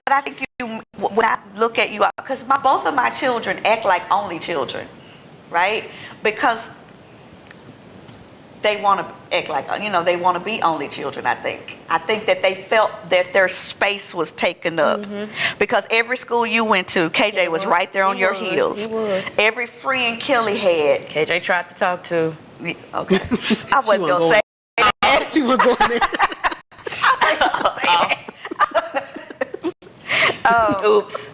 I think you, when I look at you, because both of my children act like only children, right? Because they want to act like, they want to be only children, I think. I think that they felt that their space was taken up. Because every school you went to, KJ was right there on your heels. He was. Every friend Kelly had. KJ tried to talk to. Okay. I wasn't going to say that. She was going there. Oops.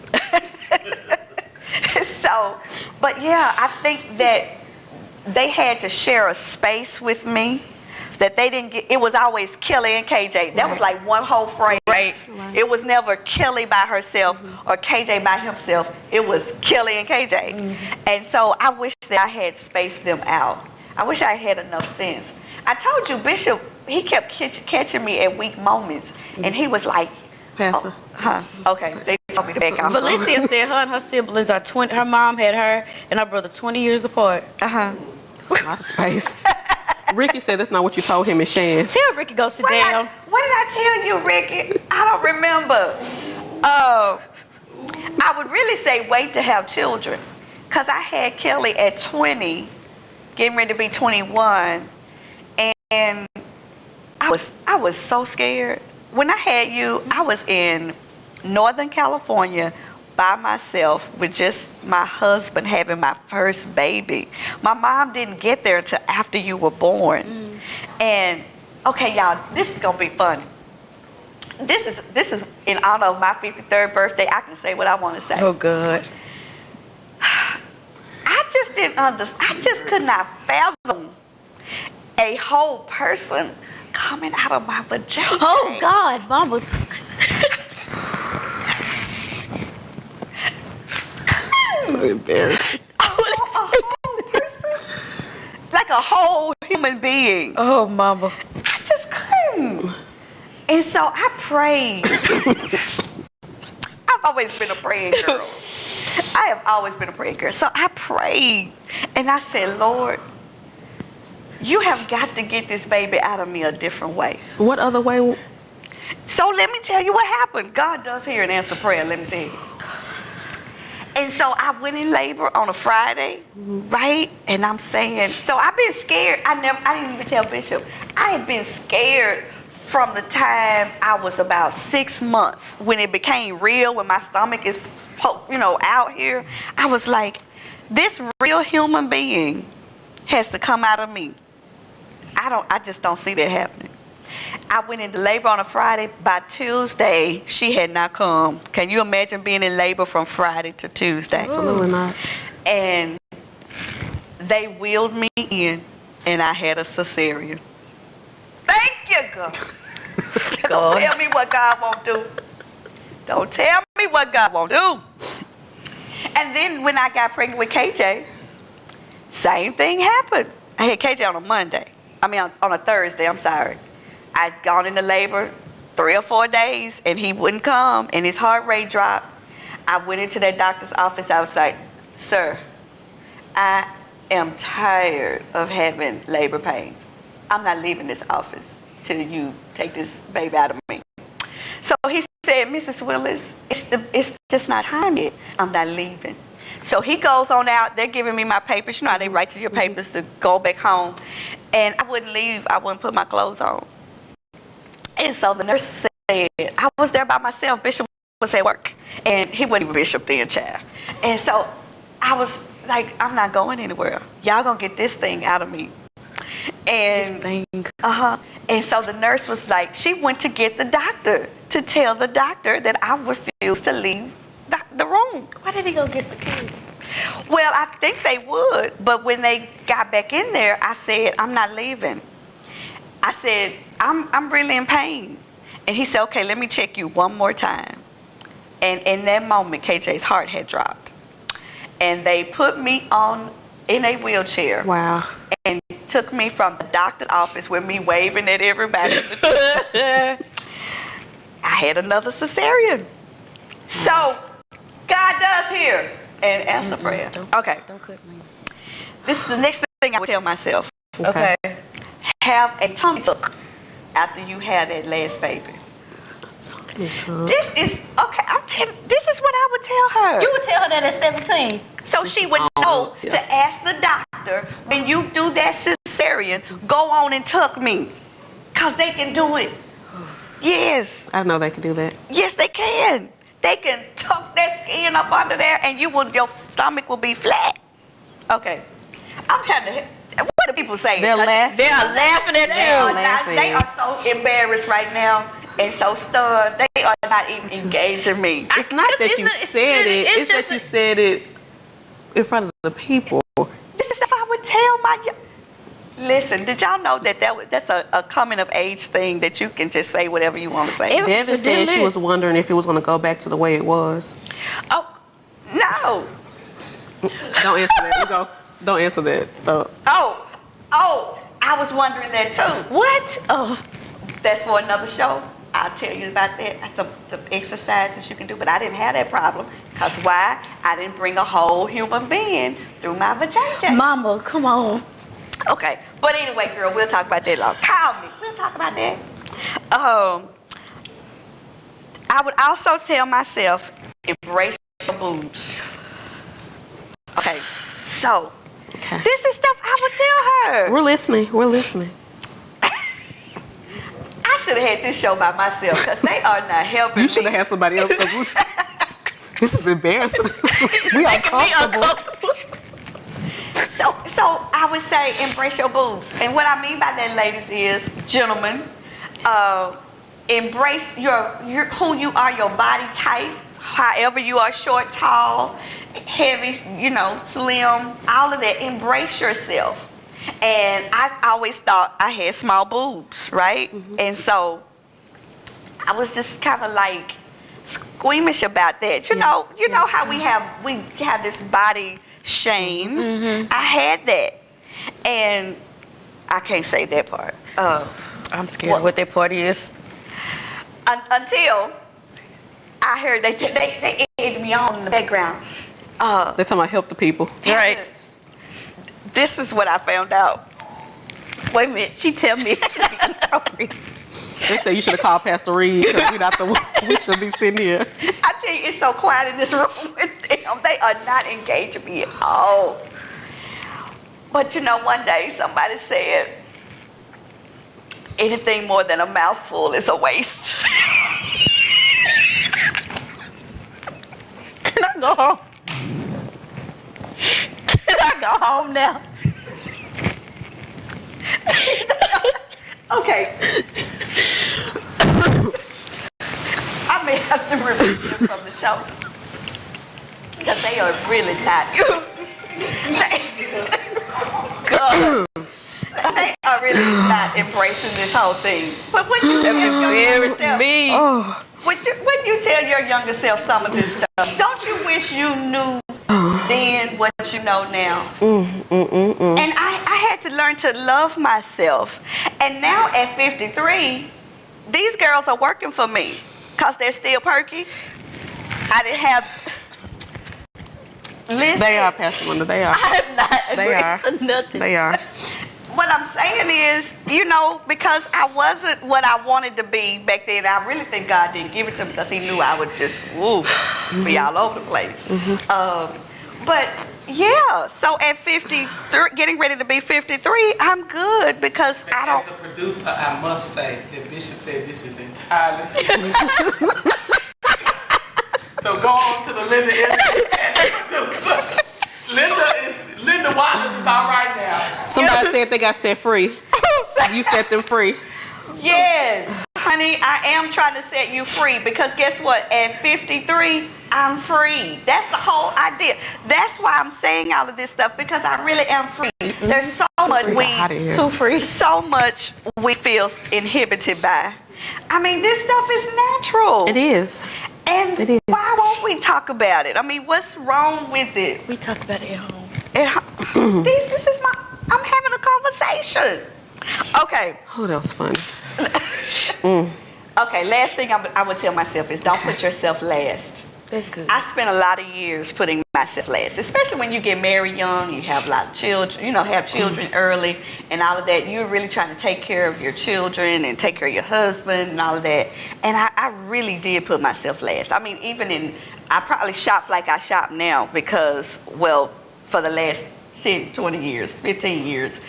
So, but yeah, I think that they had to share a space with me that they didn't get. It was always Kelly and KJ. That was like one whole phrase. Right. It was never Kelly by herself or KJ by himself. It was Kelly and KJ. And so I wish that I had spaced them out. I wish I had enough sense. I told you, Bishop, he kept catching me at weak moments, and he was like, Pastor. Okay, they told me to back off. Valencia said her and her siblings are 20. Her mom had her and her brother 20 years apart. A lot of space. Ricky said that's not what you told him in Shan. Tell Ricky go sit down. What did I tell you, Ricky? I don't remember. I would really say wait to have children, because I had Kelly at 20, getting ready to be 21, and I was so scared. when I had you, I was in Northern California by myself with just my husband having my first baby. My mom didn't get there until after you were born. And okay, y'all, this is gonna be funny. This is in honor of my 53rd birthday. I can say what I want to say. Oh, God. I just didn't understand. I just could not fathom a whole person coming out of my vagina. Oh, God, Mama. So embarrassing. A whole person, like a whole human being. Oh, Mama. I just couldn't. And so I prayed. I've always been a praying girl. I have always been a praying girl. So I prayed and I said, Lord, you have got to get this baby out of me a different way. What other way? So let me tell you what happened. God does hear and answer prayer, let me tell you. And so I went in labor on a Friday, right? And I'm saying, so I've been scared. I didn't even tell Bishop. I had been scared from the time I was about 6 months when it became real, when my stomach is, out here. I was like, this real human being has to come out of me. I just don't see that happening. I went into labor on a Friday. By Tuesday, she had not come. Can you imagine being in labor from Friday to Tuesday? Absolutely not. And they wheeled me in, and I had a cesarean. Thank you, God. Don't tell me what God won't do. Don't tell me what God won't do. And then when I got pregnant with KJ, same thing happened. I had KJ on a Monday. On a Thursday, I'm sorry. I'd gone into labor 3 or 4 days, and he wouldn't come, and his heart rate dropped. I went into that doctor's office. I was like, sir, I am tired of having labor pains. I'm not leaving this office till you take this baby out of me. So he said, Mrs. Willis, it's just not time yet. I'm not leaving. So he goes on out. They're giving me my papers. You know how they write you your papers to go back home. And I wouldn't leave. I wouldn't put my clothes on. And so the nurse said, I was there by myself. Bishop was at work. And he wasn't even Bishop then, child. And so I was like, I'm not going anywhere. Y'all gonna get this thing out of me. And and so the nurse was like, she went to get the doctor to tell the doctor that I refused to leave the room. Why did he go get the kid? Well, I think they would, but when they got back in there, I said, I'm not leaving. I said, I'm really in pain. And he said, okay, let me check you one more time. And in that moment, KJ's heart had dropped. And they put me in a wheelchair. Wow. And took me from the doctor's office with me waving at everybody. I had another cesarean. So, God does hear and answer prayer. Okay. Don't cut me. This is the next thing I would tell myself. Okay. Have a tummy tuck after you have that last baby. This is, okay, this is what I would tell her. You would tell her that at 17. So she would know to ask the doctor, when you do that cesarean, go on and tuck me. Because they can do it. Yes. I know they can do that. Yes, they can. They can tuck that skin up under there and your stomach will be flat. Okay. I'm having to, what do people say? They're laughing. They are laughing at you. They are so embarrassed right now and so stunned. They are not even engaging me. It's not that you said it. It's that you said it in front of the people. This is if I would tell my... Listen, did y'all know that's a coming of age thing that you can just say whatever you want to say? Devin said she was wondering if it was going to go back to the way it was. Oh, no. Don't answer that. Don't answer that. Oh, I was wondering that too. What? Oh. That's for another show. I'll tell you about that. That's some exercises you can do, but I didn't have that problem. Because why? I didn't bring a whole human being through my vagina. Mama, come on. Okay, but anyway, girl, we'll talk about that later. Call me. We'll talk about that. I would also tell myself, embrace your boobs. Okay, so this is stuff I would tell her. We're listening. I should have had this show by myself because they are not helping You should me. have had somebody else. 'Cause this is embarrassing. We are comfortable. So I would say embrace your boobs. And what I mean by that, ladies, is gentlemen, embrace your who you are, your body type, however you are, short, tall, heavy, slim, all of that. Embrace yourself. And I always thought I had small boobs, right? Mm-hmm. And so I was just kind of like squeamish about that. You know how we have this body shame. Mm-hmm. I had that, and I can't say that part. I'm scared what that part is. Until I heard they egged me on in the background. They're talking about help the people. Right. This is what I found out. Wait a minute. She tell me it's inappropriate. They say you should have called Pastor Reed because we should be sitting here. I tell you, it's so quiet in this room with them. They are not engaging me at all. But one day somebody said, anything more than a mouthful is a waste. Can I go home? Can I go home now? Okay. I may have to remove them from the show because they are really not. They are really not embracing this whole thing. But when you tell your younger self, when you tell your younger self some of this stuff, don't you wish you knew then what you know now? And I had to learn to love myself. And now at 53, these girls are working for me because they're still perky. I didn't have... Listen, They are, Pastor Linda. They are. I have not agreed to nothing. They are. what I'm saying is, because I wasn't what I wanted to be back then, I really think God didn't give it to me because he knew I would just, be all over the place. But yeah, so at 53, getting ready to be 53, I'm good because I don't. As the producer, I must say that Bishop said this is entirely true. So go on to the Linda Isms as the producer. Linda Wallace is all right now. Somebody said they got set free. You set them free. Yes, honey, I am trying to set you free because guess what? At 53, I'm free. That's the whole idea. That's why I'm saying all of this stuff because I really am free. There's so much so much we feel inhibited by. I mean, this stuff is natural. It is. And It is. why won't we talk about it? I mean, what's wrong with it? We talk about it at home. This is I'm having a conversation. Okay. Oh, that was funny. Okay, last thing I would tell myself is don't put yourself last. That's good. I spent a lot of years putting myself last, especially when you get married young, you have a lot of children, have children early and all of that. You're really trying to take care of your children and take care of your husband and all of that. And I really did put myself last. I mean, I probably shop like I shop now because, for the last 10, 20 years, 15 years,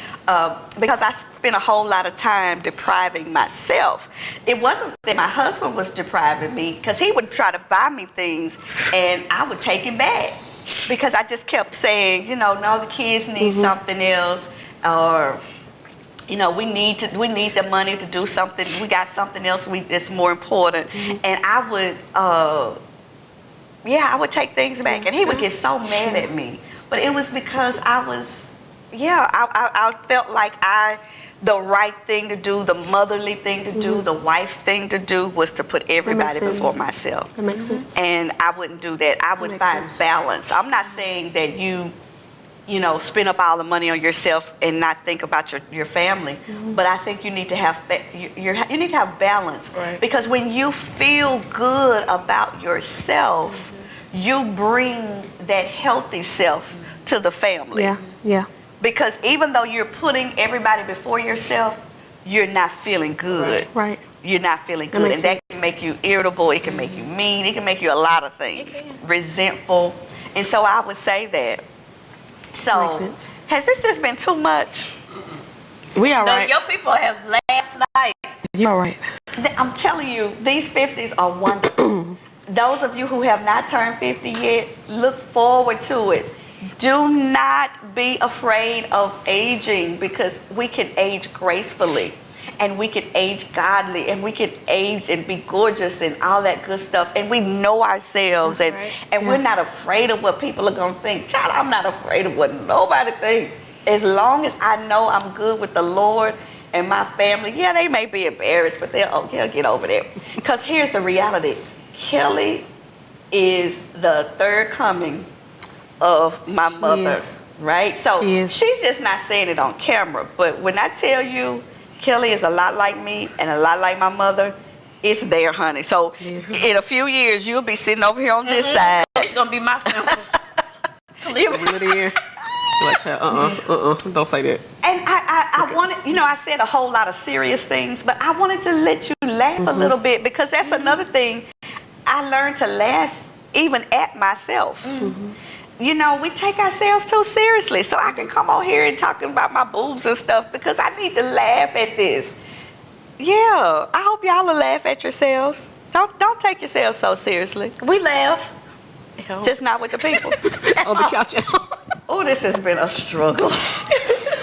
because I spent a whole lot of time depriving myself. It wasn't that my husband was depriving me because he would try to buy me things and I would take it back because I just kept saying, no, the kids need something else, or we need the money to do something. We got something else that's more important. And I would take things back and he would get so mad at me. But it was because I felt like the right thing to do, the motherly thing to do, the wife thing to do was to put everybody before myself. That makes sense. And I wouldn't do that. I would find balance. I'm not saying that you spend up all the money on yourself and not think about your family. But I think you need to have you need to have balance. Right. Because when you feel good about yourself, you bring that healthy self to the family. Yeah. Because even though you're putting everybody before yourself, you're not feeling good. Right. You're not feeling good. And that can make you irritable. It can make you mean. It can make you a lot of things. Resentful. And so I would say that. So Makes sense. has this just been too much? We all right. Your people have laughed tonight. You all right. I'm telling you, these 50s are wonderful. Those of you who have not turned 50 yet, look forward to it. Do not be afraid of aging, because we can age gracefully, and we can age godly, and we can age and be gorgeous and all that good stuff. And we know ourselves, and we're not afraid of what people are going to think. Child, I'm not afraid of what nobody thinks. As long as I know I'm good with the Lord and my family, yeah, they may be embarrassed, but they'll get over there. Because here's the reality. Kelly is the third coming of my mother, right? So she's just not saying it on camera. But when I tell you Kelly is a lot like me and a lot like my mother, it's there, honey. So in a few years, you'll be sitting over here on this side. It's going to be my sample. Don't say that. And I wanted, I said a whole lot of serious things, but I wanted to let you laugh a little bit, because that's another thing. I learned to laugh even at myself. We take ourselves too seriously. So I can come on here and talking about my boobs and stuff, because I need to laugh at this. Yeah, I hope y'all will laugh at yourselves. Don't take yourselves so seriously. We laugh. Just not with the people. On the couch. Oh, this has been a struggle.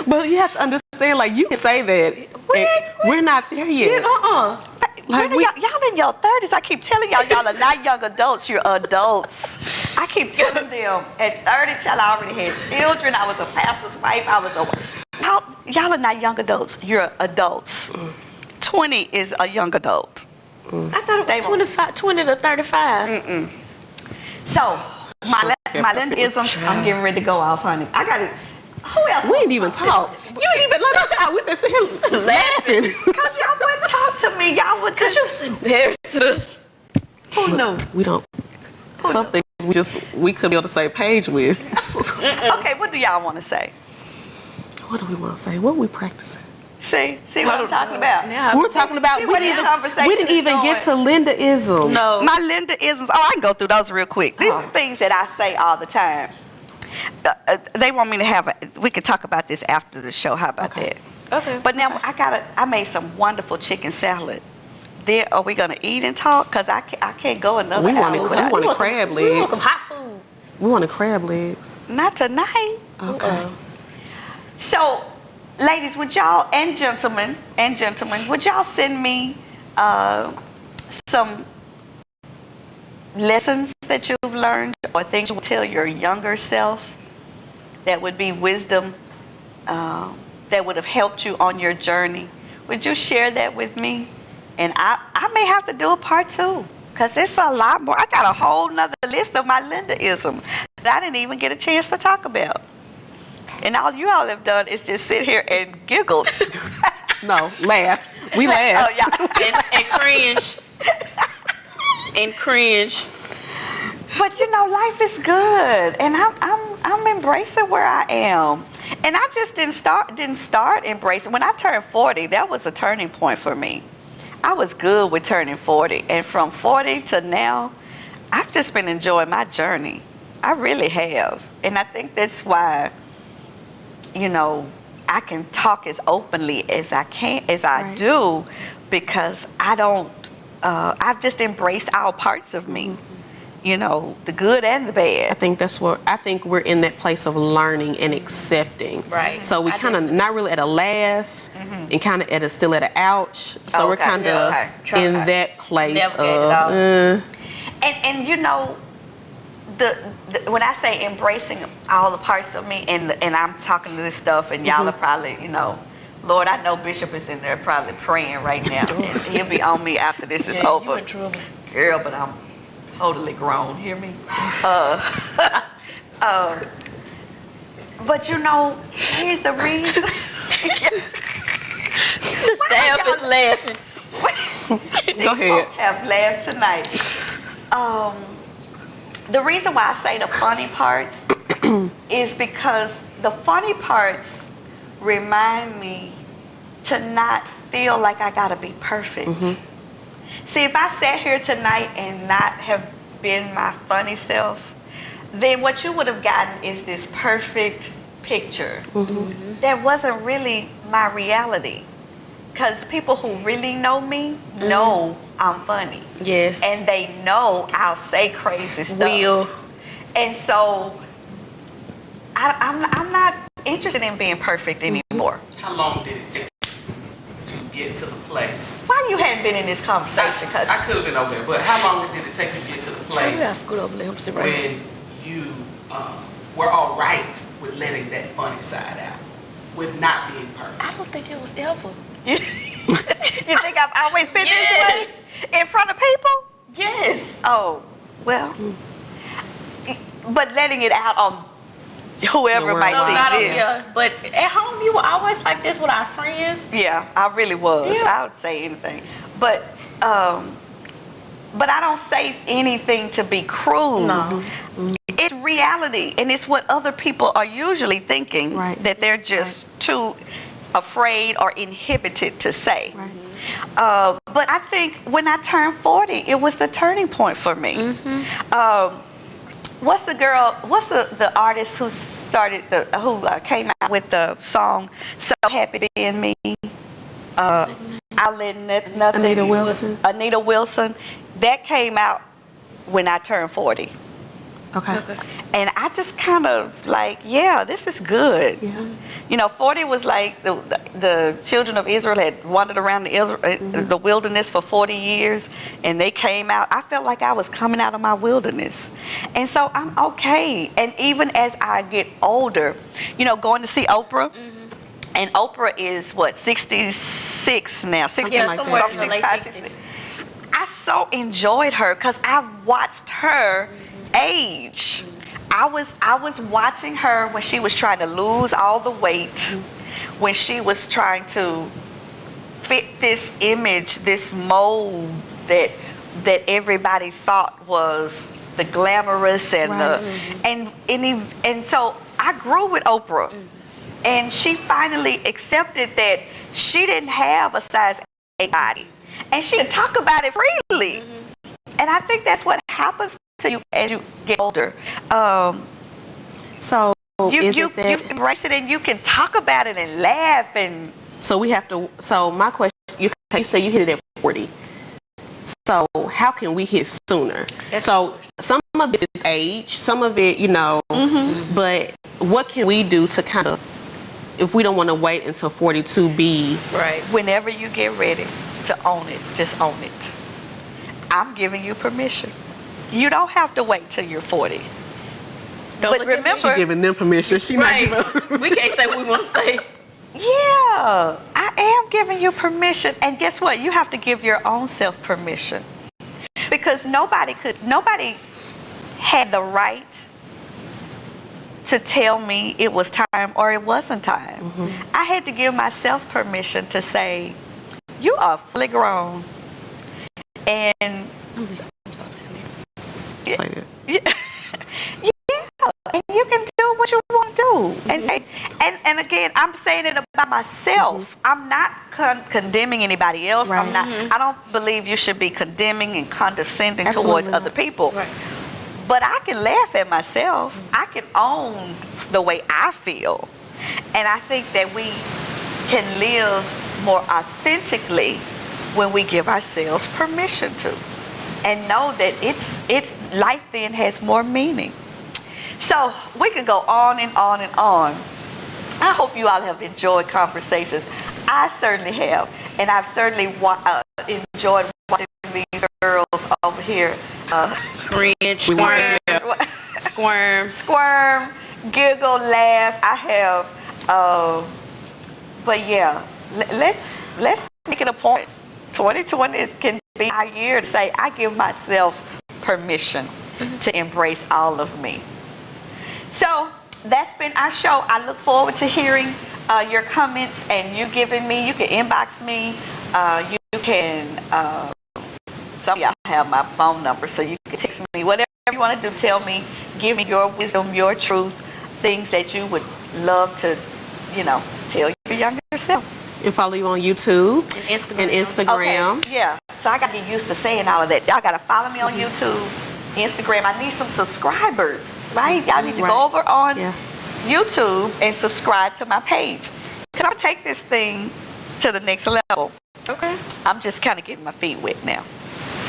But you have to understand, like, you can say that. We're not there yet. Like y'all in your 30s. I keep telling y'all are not young adults. You're adults. I keep telling them at 30, child, I already had children. I was a pastor's wife. Y'all are not young adults. You're adults. 20 is a young adult. I thought it was 25, 20 to 35. So my Linda isms. I'm getting ready to go off, honey. I got it. Who else? We didn't even talk. You didn't even let us out. We've been sitting here laughing. Because y'all wouldn't talk to me. Y'all would just. Because you was embarrassed us. Who knew? We don't. Some things we could be on the same page with. Okay, what do y'all want to say? What do we want to say? What are we practicing? See what I'm talking about? Yeah. We were talking about, we didn't even get to Linda isms. No. My Linda isms. Oh, I can go through those real quick. These are things that I say all the time. They want me to we could talk about this after the show. How about that? Okay. But now I made some wonderful chicken salad. Then are we gonna eat and talk? Cause I can't go another hour. We wanted crab legs. We want some hot food. We wanted crab legs. Not tonight. Okay. So, ladies, would y'all and gentlemen, would y'all send me some lessons that you've learned, or things you would tell your younger self that would be wisdom that would have helped you on your journey? Would you share that with me? And I may have to do a part 2, because it's a lot more. I got a whole nother list of my Linda-isms that I didn't even get a chance to talk about. And all you all have done is just sit here and giggle. No, laugh. We laugh. Oh, yeah. And cringe. And cringe. But life is good, and I'm embracing where I am. And I just didn't start embracing. When I turned 40, that was a turning point for me. I was good with turning 40, and from 40 to now, I've just been enjoying my journey. I really have, and I think that's why, I can talk as openly as I do, because I don't. I've just embraced all parts of me. The good and the bad. I think we're in that place of learning and accepting. Right. So we kind of not really at a laugh, and kind of still at an ouch. So we're kind of in that place of. And when I say embracing all the parts of me, and I'm talking to this stuff, and y'all are probably, Lord, I know Bishop is in there probably praying right now, and he'll be on me after this is over. You in trouble. Girl, but I'm totally grown. Hear me? But here's the reason. The staff is laughing. Go ahead. Have laughed tonight. The reason why I say the funny parts is because the funny parts remind me to not feel like I gotta be perfect. See, if I sat here tonight and not have been my funny self, then what you would have gotten is this perfect picture that wasn't really my reality. Because people who really know me know I'm funny. Yes. And they know I'll say crazy stuff. Will. And so I'm not interested in being perfect anymore. How long did it take to get to the place? Why you hadn't been in this conversation? Cause I could have been over there, but how long did it take to get to the place Scoot over, let him sit right here. when you were all right with letting that funny side out, with not being perfect? I don't think it was ever. you think I've always been this way in front of people? Yes. Oh, well, but letting it out on whoever might No, see not this. yeah. But at home, you were always like this with our friends. Yeah, I really was. Yeah. I would say anything, but I don't say anything to be cruel. No. It's reality, and it's what other people are usually thinking that they're just too afraid or inhibited to say. But I think when I turned 40, it was the turning point for me. What's the artist who started who came out with the song "So Happy Being Me"? I'll let nothing. Anita Wilson. That came out when I turned 40. Okay. And I just kind of like, yeah, this is good. Yeah. You know, 40 was like the children of Israel had wandered around the wilderness for 40 years, and they came out. I felt like I was coming out of my wilderness. And so I'm okay. And even as I get older, you know, going to see Oprah, and Oprah is what, 66 now, 60, Yeah, somewhere in the late 65, 60s. I so enjoyed her because I've watched her age. I was watching her when she was trying to lose all the weight, when she was trying to fit this image, this mold that everybody thought was the glamorous and and so I grew with Oprah, and she finally accepted that she didn't have a size 8 body, and she could talk about it freely. And I think that's what happens to you as you get older. So You embrace it, and you can talk about it and laugh and. So we have to. So my question: you say you hit it at 40. So how can we hit sooner? So some of it is age, some of it, you know. But what can we do to kind of, if we don't want to wait until 42, be Right. Whenever you get ready to own it, just own it. I'm giving you permission. You don't have to wait till you're 40. But remember, she giving them permission? She not Right. giving. We can't say what we want to say. yeah, I am giving you permission. And guess what? You have to give your own self permission. Because nobody had the right to tell me it was time or it wasn't time. I had to give myself permission to say, you are fully grown. And Say it. and you can do what you want to do. And say, and again, I'm saying it about myself. I'm not condemning anybody else. Right. I'm not. I don't believe you should be condemning and condescending Absolutely towards not. other people. Right. But I can laugh at myself. I can own the way I feel. And I think that we can live more authentically when we give ourselves permission to. And know that it's life then has more meaning. So we could go on and on and on. I hope you all have enjoyed conversations. I certainly have. And I've certainly enjoyed watching these girls over here Cringe, squirm, giggle, laugh. I have, but yeah, let's make it a point. 2020 can be our year to say, I give myself permission to embrace all of me. So that's been our show. I look forward to hearing your comments and you giving me, you can inbox me, you can, some of y'all have my phone number, so you can text me, whatever you want to do, tell me, give me your wisdom, your truth, things that you would love to, tell your younger self. And follow you on YouTube and and Instagram. Okay, yeah. So I got to get used to saying all of that. Y'all got to follow me on YouTube, Instagram. I need some subscribers, right? Y'all need to go over on YouTube and subscribe to my page. Because I'm going to take this thing to the next level. Okay. I'm just kind of getting my feet wet now.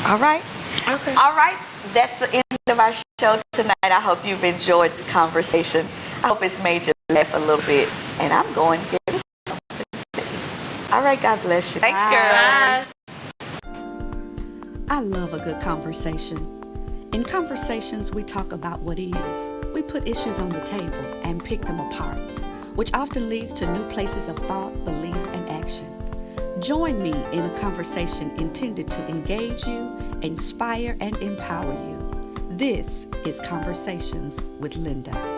All right? Okay. All right. That's the end of our show tonight. I hope you've enjoyed this conversation. I hope it's made you laugh a little bit. And I'm going to get something to you. All right. God bless you. Thanks, girls. I love a good conversation. In conversations, we talk about what is. We put issues on the table and pick them apart, which often leads to new places of thought, belief, and action. Join me in a conversation intended to engage you, inspire, and empower you. This is Conversations with Linda.